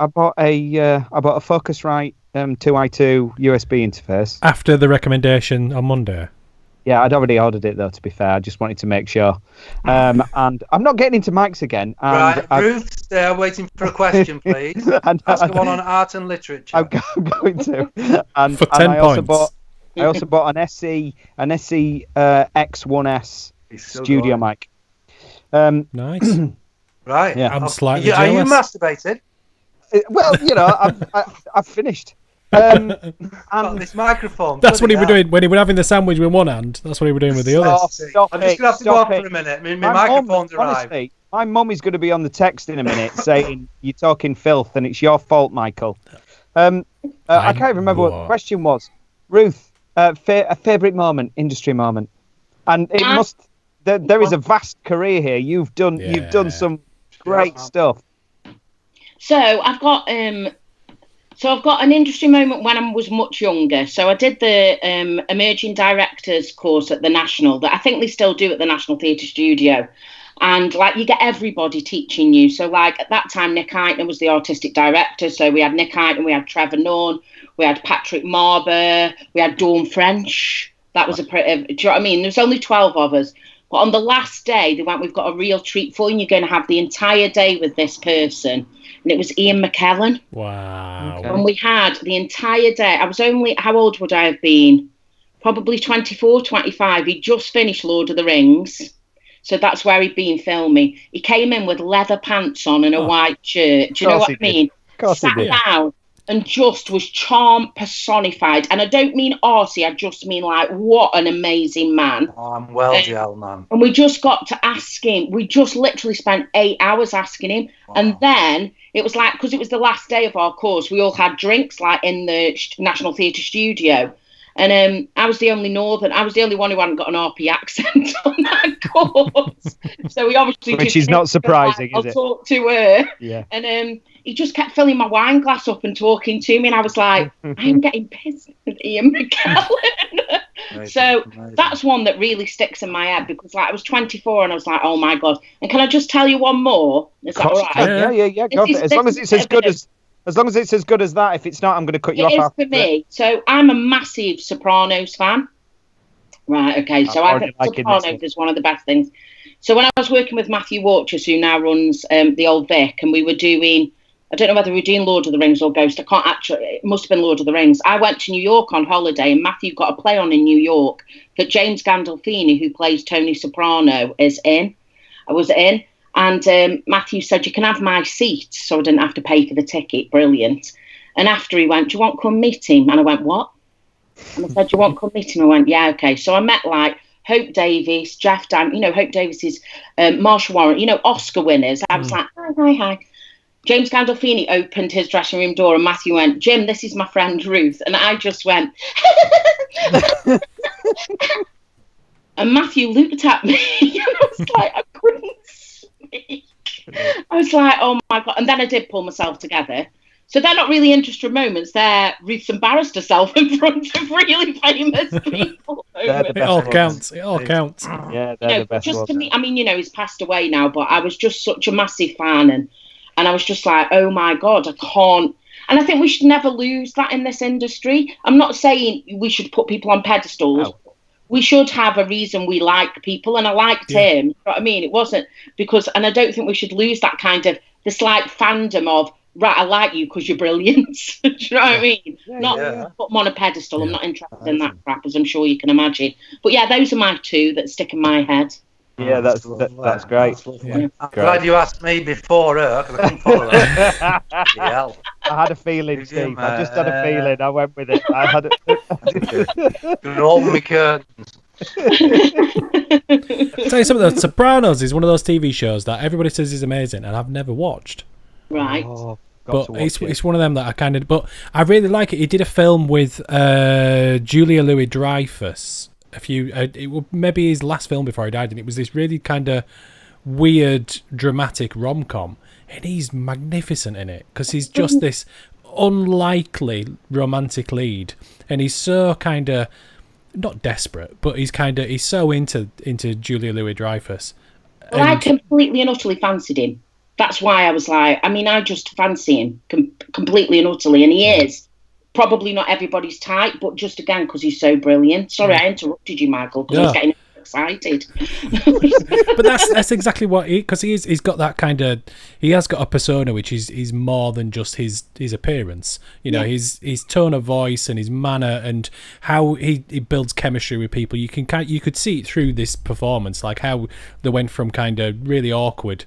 bought a Focusrite 2i2 USB interface. After the recommendation on Monday? Yeah, I'd already ordered it, though, to be fair. I just wanted to make sure. And I'm not getting into mics again. And right, Ruth, waiting for a question, please. Ask one on art and literature. I'm going to. And, for 10 points. I also bought an SE X1S studio mic. Nice. Right. Yeah. I'm slightly jealous. Are you masturbated? Well, you know, I've finished. And this microphone. That's what he was doing when he was having the sandwich with one hand. That's what he was doing with the other. I'm just going to have to go off for a minute. My microphone's arrived. Honestly, my mum is going to be on the text in a minute saying you're talking filth and it's your fault, Michael. I can't remember what the question was. Ruth, a favourite moment, industry moment, and it must. There is a vast career here. You've done some great stuff. So I've got an industry moment when I was much younger. So I did the emerging directors course at the National, that I think they still do at the National Theatre Studio. And like you get everybody teaching you. So like at that time, Nick Eitner was the artistic director. So we had Nick Eitner, we had Trevor Nunn, we had Patrick Marber, we had Dawn French. That was do you know what I mean? There was only 12 of us. But on the last day, they went, we've got a real treat for you. You're going to have the entire day with this person. And it was Ian McKellen. Wow. Okay. And we had the entire day. I was only, how old would I have been? Probably 24, 25. He'd just finished Lord of the Rings. So that's where he'd been filming. He came in with leather pants on and a white shirt. Do you know what I mean? Sat down and just was charm personified. And I don't mean arsey, I just mean like, what an amazing man. Oh, I'm well gel, man. And we just got to ask him. We just literally spent 8 hours asking him. Wow. And then it was like, because it was the last day of our course, we all had drinks like in the National Theatre Studio. And I was the only one who hadn't got an RP accent on that course. So we obviously which is not surprising, like, is it? I'll talk to her. Yeah. And he just kept filling my wine glass up and talking to me, and I was like, I'm getting pissed with Ian McKellen. So that's one that really sticks in my head, because like I was 24 and I was like, oh my God. And can I just tell you one more? Is that all right? Yeah. Go for it. As long as it's as good as that. If it's not, I'm going to cut you off. It is for me. So I'm a massive Sopranos fan. Right, okay. So I think Sopranos is one of the best things. So when I was working with Matthew Watchers, who now runs the Old Vic, and we were doing, I don't know whether we were doing Lord of the Rings or Ghost. I can't actually, it must have been Lord of the Rings. I went to New York on holiday, and Matthew got a play on in New York that James Gandolfini, who plays Tony Soprano, is in. I was in. And Matthew said, you can have my seat, so I didn't have to pay for the ticket. Brilliant. And after he went, do you want to come meet him? And I went, what? And I said, do you want to come meet him? I went, yeah, okay. So I met like Hope Davis, Jeff Dan, Hope Davis is Marsha Warren, Oscar winners. I was like, hi. James Gandolfini opened his dressing room door and Matthew went, Jim, this is my friend Ruth. And I just went, and Matthew looked at me and I was like, I couldn't speak. I was like, oh my God. And then I did pull myself together. So they're not really interesting moments. They're Ruth's embarrassed herself in front of really famous people. It all counts. Yeah, they're the best just ones. to me, I mean, he's passed away now, but I was just such a massive fan. And I was just like, oh my God, I can't. And I think we should never lose that in this industry. I'm not saying we should put people on pedestals. No. We should have a reason we like people. And I liked him. You know what I mean? It wasn't because, and I don't think we should lose that kind of, this like fandom of, right, I like you because you're brilliant. Do you know what I mean? Put them on a pedestal. I'm not interested in that crap, as I'm sure you can imagine. But yeah, those are my two that stick in my head. Yeah, that's great. I'm glad you asked me before her, because I couldn't follow her. I had a feeling, Steve. I just had a feeling. I went with it. I had it. Roll me curtains. Tell you something, though, Sopranos is one of those TV shows that everybody says is amazing, and I've never watched. Right. But it's one of them that I kind of... But I really like it. He did a film with Julia Louis-Dreyfus. It was maybe his last film before he died, and it was this really kind of weird, dramatic rom-com, and he's magnificent in it because he's just this unlikely romantic lead, and he's so kind of not desperate, but he's so into Julia Louis-Dreyfus. Well, I completely and utterly fancied him. That's why I was like, I just fancy him completely and utterly, and he is. Probably not everybody's type, but just again because he's so brilliant. Sorry, I interrupted you, Michael, because I was getting excited. But that's exactly what because he's got that kind of, he has got a persona which is more than just his appearance. His tone of voice and his manner and how he builds chemistry with people. You could see it through this performance, like how they went from kind of really awkward.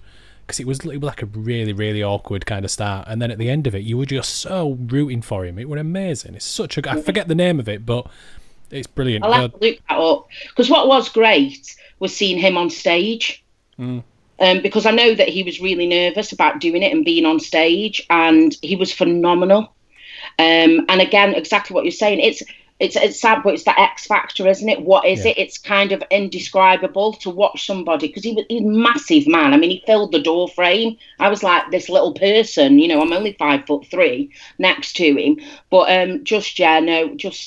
Because it was like a really, really awkward kind of start, and then at the end of it, you were just so rooting for him. It was amazing. It's such a... I forget the name of it, but it's brilliant. I'll have to look that up. Because what was great was seeing him on stage. Because I know that he was really nervous about doing it and being on stage, and he was phenomenal. And again, exactly what you're saying. It's sad, but it's the X factor, isn't it? What is it? It's kind of indescribable to watch somebody, because he's a massive man. I mean, he filled the door frame. I was like this little person, I'm only 5'3" next to him, but just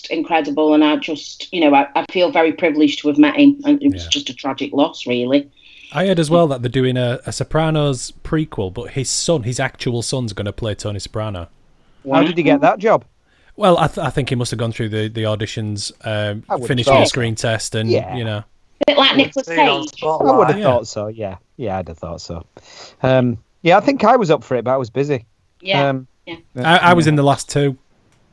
incredible. And I just, I feel very privileged to have met him, and it was just a tragic loss, really. I heard as well that they're doing a Sopranos prequel, but his actual son's going to play Tony Soprano. How did he get that job? Well, I think he must have gone through the auditions, finishing the screen test, and A bit like Nicolas Cage. I would have thought so. Yeah, I'd have thought so. I think I was up for it, but I was busy. I was in the last two.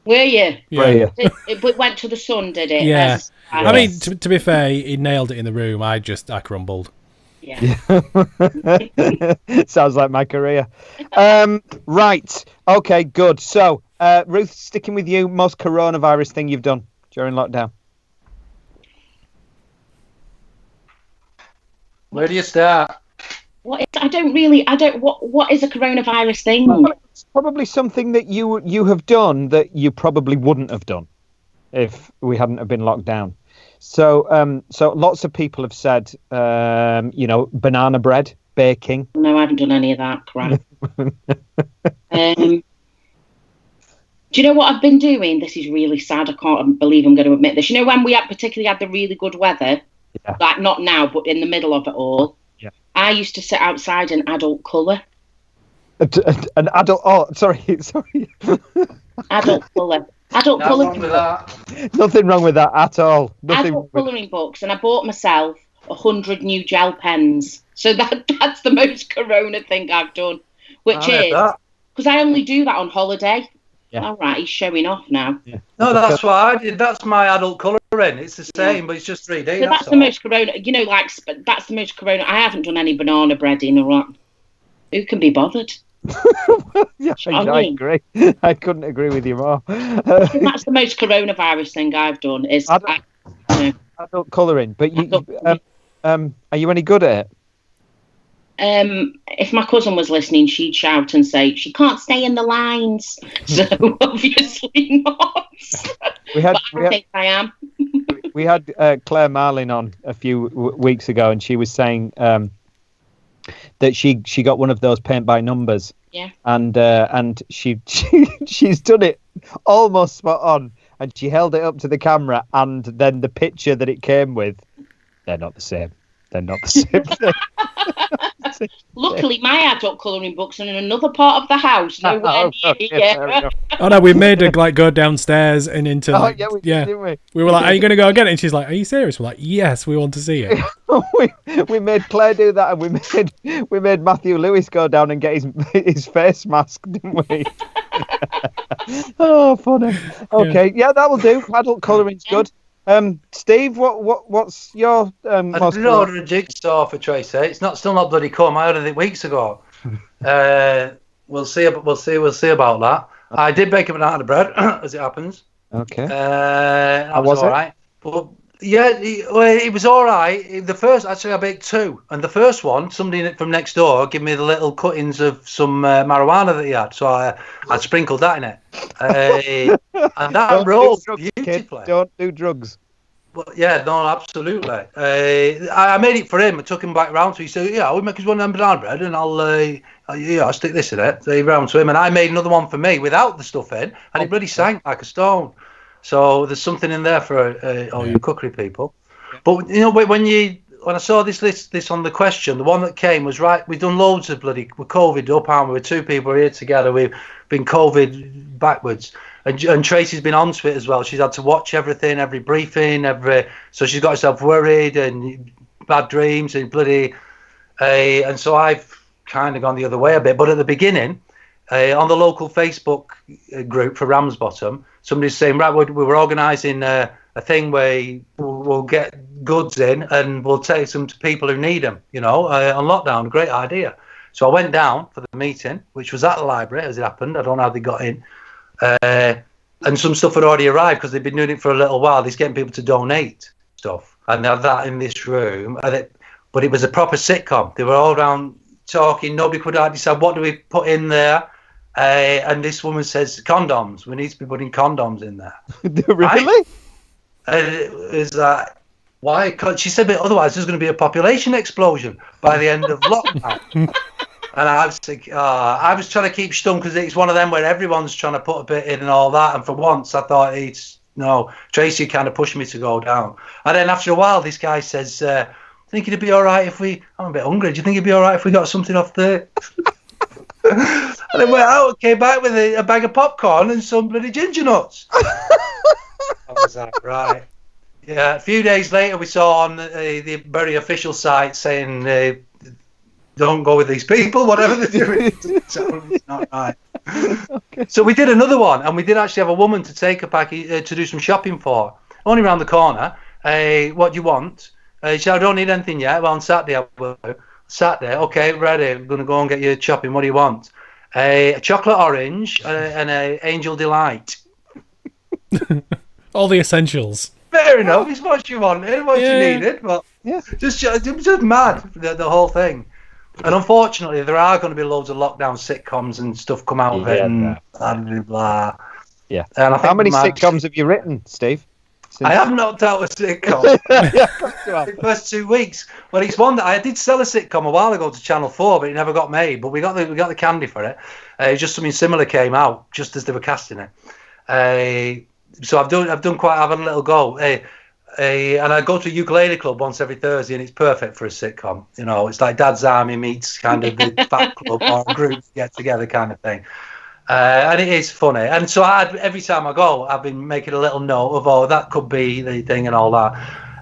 Were you? Yeah. It went to the sun, did it? Yeah. I mean, to be fair, he nailed it in the room. I crumbled. Yeah. Sounds like my career. Right. Okay, good. So, Ruth, sticking with you, most coronavirus thing you've done during lockdown? Where do you start? What is a coronavirus thing? Well, it's probably something that you have done that you probably wouldn't have done if we hadn't have been locked down. So lots of people have said, banana bread, baking. No, I haven't done any of that crap. Do you know what I've been doing? This is really sad. I can't believe I'm going to admit this. When we particularly had the really good weather, like not now, but in the middle of it all, I used to sit outside in adult colour. An adult? Oh, sorry. Adult colour. Adult colouring books. Nothing wrong with that at all. Adult colouring books, and I bought myself 100 new gel pens. So that's the most corona thing I've done, which is because I only do that on holiday. Yeah. All right, he's showing off now. Yeah. No, that's what I did. That's my adult colouring. It's the same, but it's just 3D. So that's the most corona. That's the most corona. I haven't done any banana breading or what. Who can be bothered? Yeah, I agree. I couldn't agree with you more. I think that's the most coronavirus thing I've done is adult colouring. But are you any good at it? If my cousin was listening, she'd shout and say, "She can't stay in the lines." So obviously not. But I think I am. We had Claire Marlin on a few weeks ago, and she was saying that she got one of those paint by numbers. Yeah. And she's done it almost spot on, and she held it up to the camera, and then the picture that it came with, they're not the same. They're not the same thing. Luckily, my adult colouring books are in another part of the house. Nowhere near here. Oh no, we made her like go downstairs and into like, we did, didn't we? We were like, "Are you going to go again?" And she's like, "Are you serious?" We're like, "Yes, we want to see it." we made Claire do that, and we made Matthew Lewis go down and get his face mask, didn't we? Oh, funny. Okay, yeah, that will do. Adult colouring's good. Steve, what's your I did order a jigsaw for Tracy. It's still not bloody come. I ordered it weeks ago. We'll see about that. I did bake a banana bread, as it happens. Okay. That was all right. But yeah, it was all right. The first, actually, I baked two, and the first one, somebody from next door gave me the little cuttings of some marijuana that he had, so I sprinkled that in it, and that rolled beautifully. Don't do drugs. Well, yeah, no, absolutely. I made it for him. I took him back round, so he said, "Yeah, I'll make us one of them banana bread, and I'll stick this in it." So he round to him, and I made another one for me without the stuff in, and it really sank like a stone. So there's something in there for all you cookery people. But you know, when I saw this on the question, the one that came was right. We've done loads of we're COVID up, and we were two people here together. We've been COVID backwards, and Tracy's been onto it as well. She's had to watch everything, every briefing, so she's got herself worried and bad dreams and bloody. And so I've kind of gone the other way a bit. But at the beginning, on the local Facebook group for Ramsbottom, somebody's saying, right, we were organising a thing where we'll get goods in and we'll take them to people who need them, on lockdown. Great idea. So I went down for the meeting, which was at the library, as it happened. I don't know how they got in. And some stuff had already arrived because they've been doing it for a little while. They're getting people to donate stuff. And they had that in this room. But it was a proper sitcom. They were all around talking. Nobody could decide what do we put in there. And this woman says, condoms. We need to be putting condoms in there. Really? And it was like, why? She said, but otherwise there's going to be a population explosion by the end of lockdown. And I was thinking, I was trying to keep stum because it's one of them where everyone's trying to put a bit in and all that. And for once, I thought Tracy kind of pushed me to go down. And then after a while, this guy says, think it'd be all right if I'm a bit hungry. Do you think it'd be all right if we got something off the... And then went out, came back with a bag of popcorn and some bloody ginger nuts. I was like, right. Yeah, a few days later we saw on the very official site saying, don't go with these people, whatever they're doing. So it's not right. Okay. So we did another one, and we did actually have a woman to take a package to do some shopping for. Only around the corner. What do you want? She said, I don't need anything yet. Well, on Saturday I will. Saturday, okay, ready. I'm going to go and get you shopping. What do you want? A chocolate orange and a Angel Delight. All the essentials. Fair enough. It's what you wanted, what you needed. But just mad, the whole thing. And unfortunately, there are going to be loads of lockdown sitcoms and stuff come out of it. And blah, blah. Yeah. And how many sitcoms have you written, Steve? I have knocked out a sitcom. The first 2 weeks. Well, it's one that I did sell a sitcom a while ago to Channel 4, but it never got made. But we got the candy for it. Just something similar came out just as they were casting it. So I've had a little go. And I go to a ukulele club once every Thursday, and it's perfect for a sitcom. It's like Dad's Army meets kind of the Fat Club or a group get together kind of thing. And it is funny. And so every time I go, I've been making a little note of, that could be the thing and all that.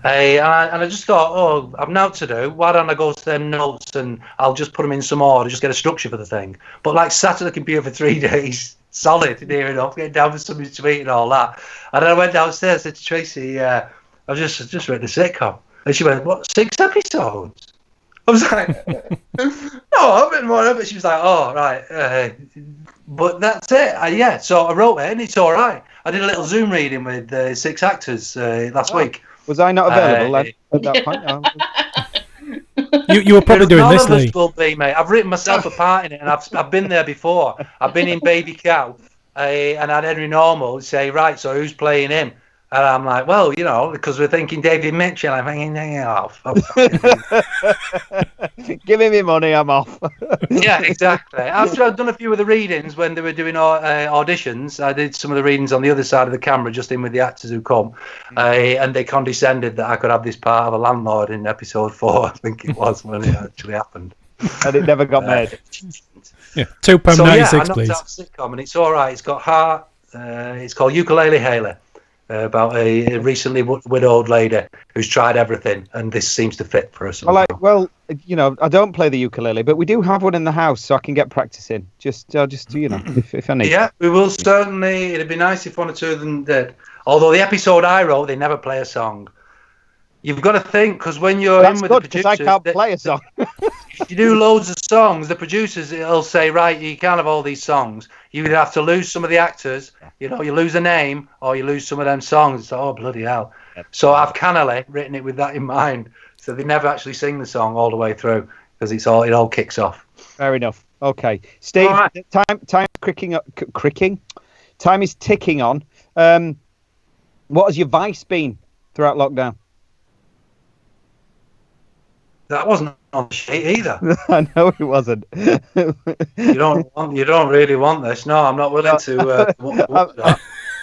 And I just thought, I've now to do. Why don't I go to them notes and I'll just put them in some order, just get a structure for the thing. But sat at the computer for 3 days, solid, near enough, getting down for something to eat and all that. And then I went downstairs, said to Tracy, I've just written a sitcom. And she went, what, 6 episodes? I was like, no, I've written more. But she was like, oh, right. But that's it. Yeah, so I wrote it, and it's all right. I did a little Zoom reading with 6 actors last week. Was I not available at that point? No. You were probably doing this, Lee. Will be, mate. I've written myself a part in it, and I've been there before. I've been in Baby Cow, and I had Henry Normal say, right, so who's playing him? And I'm like, well, because we're thinking David Mitchell. I'm thinking, off. Give me my money, I'm off. Yeah, exactly. After I'd done a few of the readings when they were doing auditions, I did some of the readings on the other side of the camera, just in with the actors who come, and they condescended that I could have this part of a landlord in episode 4, I think it was, when it actually happened. And it never got made. Yeah, £2.96, so, yeah, I knocked please. out a sitcom, and it's all right. It's got heart. It's called Ukulele Haley. About a recently widowed lady who's tried everything, and this seems to fit for us. I don't play the ukulele, but we do have one in the house, so I can get practicing. I'll just if I need. Yeah, we will certainly. It'd be nice if one or two of them did. Although the episode I wrote, they never play a song. You've got to think, because when you're in with the producers, I can't play a song. If you do loads of songs, the producers will say, right, you can't have all these songs. You either have to lose some of the actors, you lose a name, or you lose some of them songs. It's like, oh, bloody hell. So I've cannily written it with that in mind. So they never actually sing the song all the way through, because it all kicks off. Fair enough. Okay. Steve, right. Time is ticking on. What has your vice been throughout lockdown? That wasn't on the sheet either. I know it wasn't. You don't really want this. No, I'm not willing to.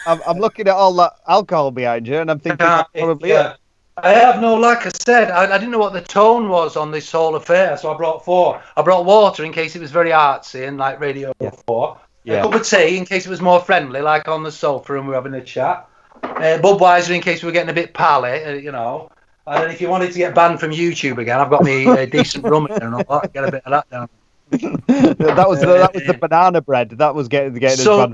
I'm looking at all that alcohol behind you, and I'm thinking that's probably it. I have no, like I said, I didn't know what the tone was on this whole affair, so I brought 4. I brought water in case it was very artsy and like Radio 4. A cup of tea in case it was more friendly, like on the sofa and we were having a chat. Budweiser in case we were getting a bit pally, And then if you wanted to get banned from YouTube again, I've got me decent rum in there and all that. Get a bit of that down. that was the banana bread. That was getting so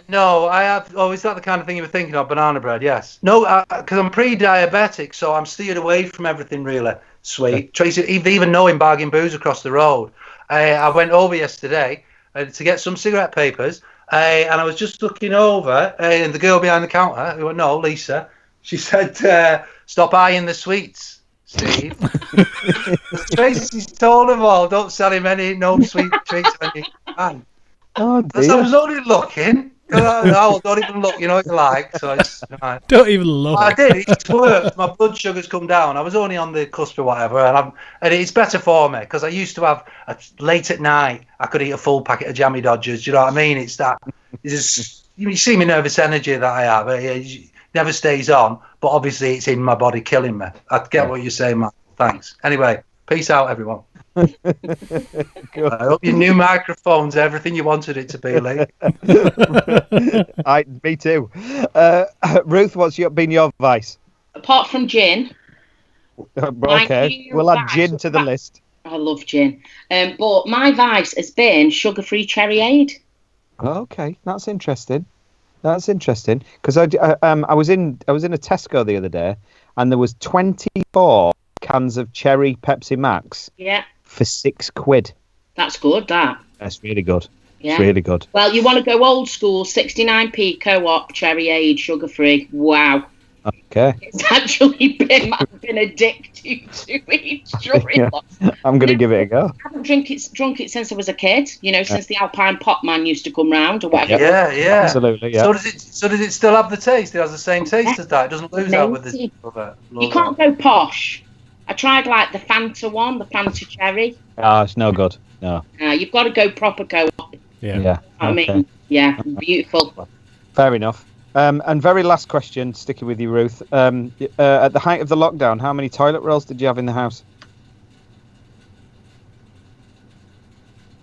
no, I have. Oh, is that the kind of thing you were thinking of? Banana bread? Yes. No, because I'm pre-diabetic, so I'm steered away from everything really sweet. Tracy, even knowing bargain booze across the road, I went over yesterday to get some cigarette papers, and I was just looking over, and the girl behind the counter, who went, no, Lisa, she said, stop eyeing the sweets, Steve. Tracy's told them all, don't sell him no sweet treats when you can. Oh, dear. I was only looking. Don't even look, you know what you like. So it's, right. Don't even look. I did, it's worked. My blood sugar's come down. I was only on the cusp or whatever, and it's better for me, because I used to have, late at night, I could eat a full packet of Jammy Dodgers. Do you know what I mean? It's that, you see me nervous energy that I have. It never stays on, but obviously it's in my body killing me. I get what you're saying, Matt. Thanks. Anyway, peace out, everyone. I hope your new microphone's everything you wanted it to be, Lee. Me too. Ruth, what's been your vice? Apart from gin. Okay, we'll add gin to the list. I love gin. But my vice has been sugar-free cherryade. Okay, that's interesting. Because I was in a Tesco the other day, and there was 24 cans of cherry Pepsi Max. Yeah. For £6. That's good. That's really good. Yeah. It's really good. Well, you want to go old school, 69p co-op cherryade sugar-free. Wow. Okay. It's actually I've been addicted to it during lockdown. I'm going to give it a go. I haven't drunk it since I was a kid. Since the Alpine Pop Man used to come round or whatever. Yeah. Absolutely. Yeah. So does it still have the taste? It has the same taste as that. It doesn't lose out with this. You can't go posh. I tried like the Fanta one, the Fanta cherry. It's no good. No. You've got to go proper co-op. Yeah. I mean, beautiful. Fair enough. And very last question, sticking with you, Ruth. At the height of the lockdown, how many toilet rolls did you have in the house?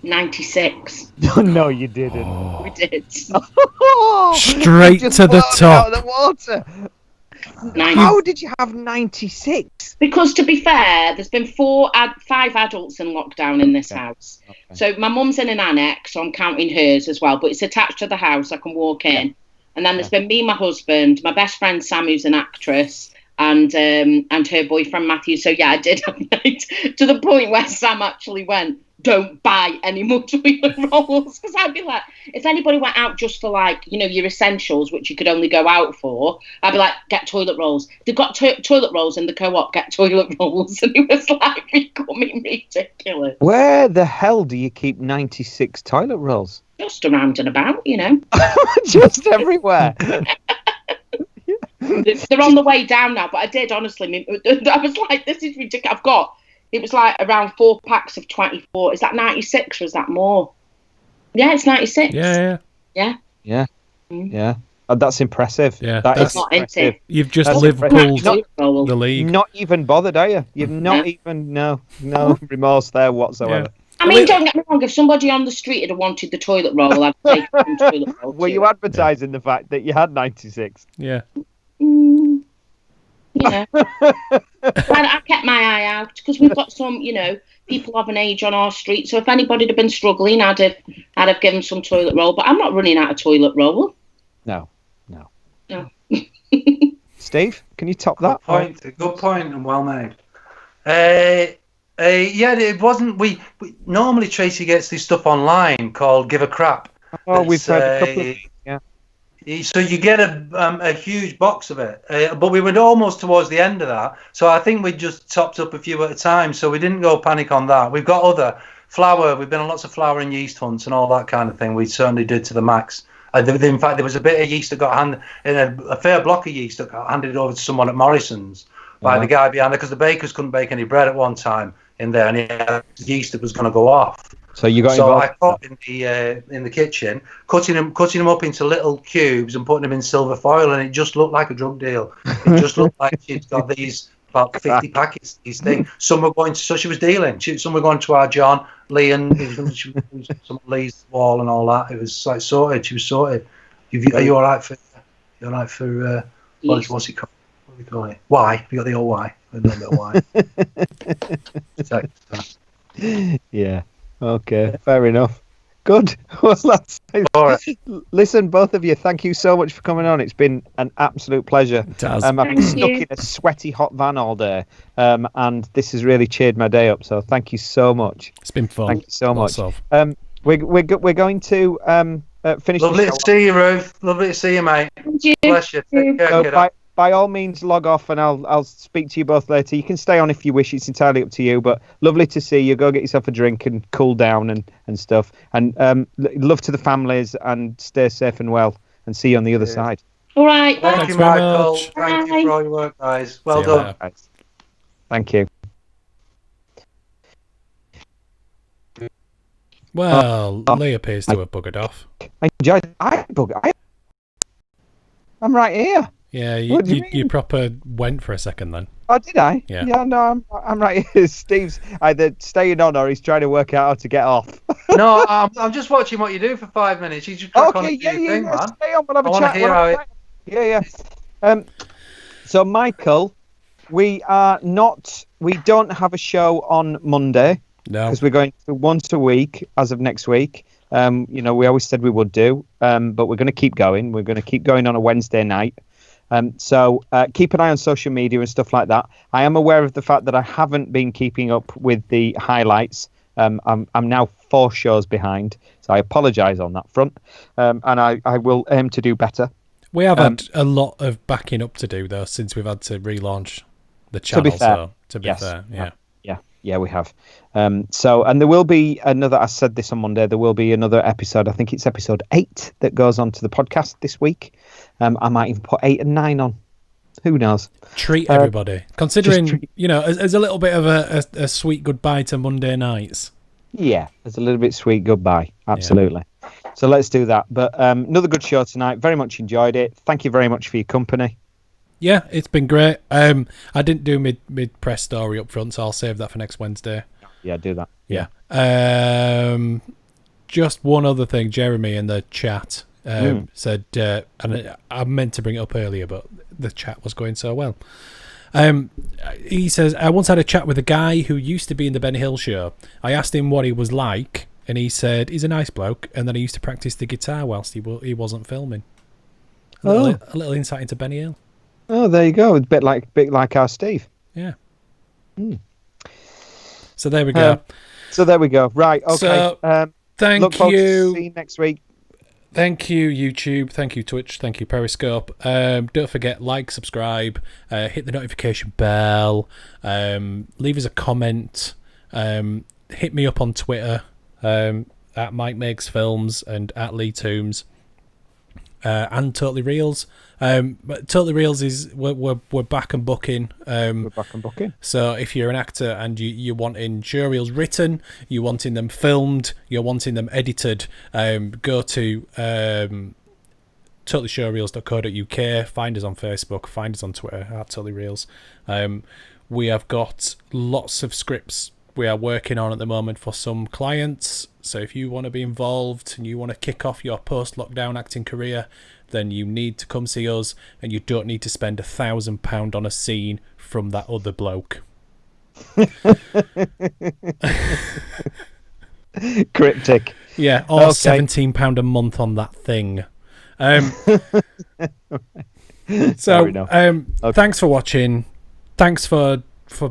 96. No, you didn't. We did. Straight to the top. Out of the water. How did you have 96? Because to be fair, there's been 5 adults in lockdown in this house. Okay. So my mum's in an annex, so I'm counting hers as well. But it's attached to the house. I can walk in. And then there's been me, my husband, my best friend Sam, who's an actress, and her boyfriend Matthew. So yeah, I did have night to the point where Sam actually went, "Don't buy any more toilet rolls," because I'd be like, if anybody went out just for like, you know, your essentials, which you could only go out for, I'd be like, get toilet rolls. They've got toilet rolls in the Co-op, get toilet rolls. And it was like becoming ridiculous. Where the hell do you keep 96 toilet rolls? Just around and about, you know. Just everywhere. They're on the way down now, but I did honestly. I was like, this is ridiculous. It was like around 4 packs of 24. Is that 96 or is that more? Yeah, it's 96. Yeah. That's impressive. Yeah, that's not impressive. You've just Liverpooled the league. Not even bothered, are you? You've not even no remorse there whatsoever. Yeah. I mean, don't get me wrong. If somebody on the street had wanted the toilet roll, I'd take the toilet roll. Were you advertising the fact that you had 96? Yeah. Yeah. I kept my eye out because we've got some, you know, people of an age on our street. So if anybody had been struggling, I'd have given some toilet roll. But I'm not running out of toilet roll. No. Steve, can you top that? Good point and well made. Yeah, it wasn't. We normally Tracy gets this stuff online called Give a Crap. Oh, we've had a couple of, So you get a huge box of it, but we were almost towards the end of that. So I think we just topped up a few at a time. So we didn't go panic on that. We've got other flour. We've been on lots of flour and yeast hunts and all that kind of thing. We certainly did to the max. In fact, there was a bit of yeast that got handed, a fair block of yeast that got handed over to someone at Morrison's by the guy behind there because the bakers couldn't bake any bread at one time in there, and he had yeast that was going to go off. So you got involved? I caught in the kitchen, cutting them up into little cubes and putting them in silver foil, and it just looked like a drug deal. It just looked like she'd got these about 50 packets. These things. Some were going to, so she was dealing. Some were going to our John Lee and some Lee's wall and all that. It was like sorted. She was sorted. Are you all right for? You're all right for? What's it called? What do we call it? Y. Have you got the old Y? A little bit of Y. Yeah. Okay, fair enough. Good. Well, that's all right. Listen, both of you, thank you so much for coming on. It's been an absolute pleasure. I've been stuck in a sweaty hot van all day, and this has really cheered my day up. So thank you so much. It's been fun. Thank you so much. We're going to finish. Lovely to see you, Ruth. Lovely to see you, mate. Bless you. Take care, by all means, log off, and I'll speak to you both later. You can stay on if you wish; it's entirely up to you. But lovely to see you. Go get yourself a drink and cool down and stuff. And love to the families, and stay safe and well. And see you on the other side. All right. Thank you, Michael. Thank you for all your work, guys. Well done. Guys. Thank you. Well, Lee appears to have buggered off. I enjoyed it. I'm right here. Yeah, you proper went for a second then. Oh, did I? Yeah. Yeah, no, I'm right here. Steve's either staying on or he's trying to work out how to get off. No, I'm just watching what you do for 5 minutes. You just crack on and do your thing, man. Stay on, we'll have a chat. Yeah. So, Michael, we don't have a show on Monday. No. Because we're going to once a week as of next week. We always said we would do, but we're going to keep going. We're going to keep going on a Wednesday night. So keep an eye on social media and stuff like that. I am aware of the fact that I haven't been keeping up with the highlights. I'm now 4 shows behind, so I apologise on that front, and I will aim to do better. We have had a lot of backing up to do though since we've had to relaunch the channel. To be fair, yeah. Yeah, we have. And there will be another. I said this on Monday. There will be another episode. I think it's episode 8 that goes on to the podcast this week. I might even put 8 and 9 on. Who knows? Treat everybody, considering as a little bit of a sweet goodbye to Monday nights. Yeah, as a little bit sweet goodbye. Absolutely. Yeah. So let's do that. But another good show tonight. Very much enjoyed it. Thank you very much for your company. Yeah, it's been great. I didn't do mid press story up front, so I'll save that for next Wednesday. Yeah, do that. Yeah. Just one other thing, Jeremy in the chat said, and I meant to bring it up earlier, but the chat was going so well. He says, I once had a chat with a guy who used to be in the Ben Hill show. I asked him what he was like, and he said he's a nice bloke, and then he used to practice the guitar whilst he wasn't filming. A little insight into Benny Hill. Oh, there you go. A bit like our Steve. Yeah. Mm. So there we go. Right. Okay. So, thank look forward you. To see you next week. Thank you, YouTube. Thank you, Twitch. Thank you, Periscope. Don't forget, like, subscribe, hit the notification bell, leave us a comment, hit me up on Twitter at Mike Makes Films and at Lee Toombs. And Totally Reels. But Totally Reels is we're back and booking. We're back and booking. So if you're an actor and you're wanting show reels written, you're wanting them filmed, you're wanting them edited, go to totallyshowreels.co.uk. Find us on Facebook. Find us on Twitter at Totally Reels. We have got lots of scripts we are working on at the moment for some clients. So if you want to be involved and you want to kick off your post-lockdown acting career, then you need to come see us, and you don't need to spend £1,000 on a scene from that other bloke. Cryptic. Yeah, or £17 a month on that thing. Thanks for watching. Thanks for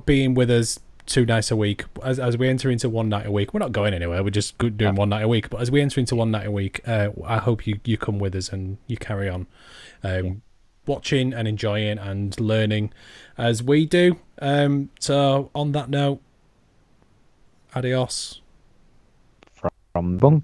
being with us 2 nights a week. As we enter into 1 night a week, we're not going anywhere, we're just doing 1 night a week, but as we enter into 1 night a week, I hope you come with us and you carry on watching and enjoying and learning as we do. So on that note, adios from Bung.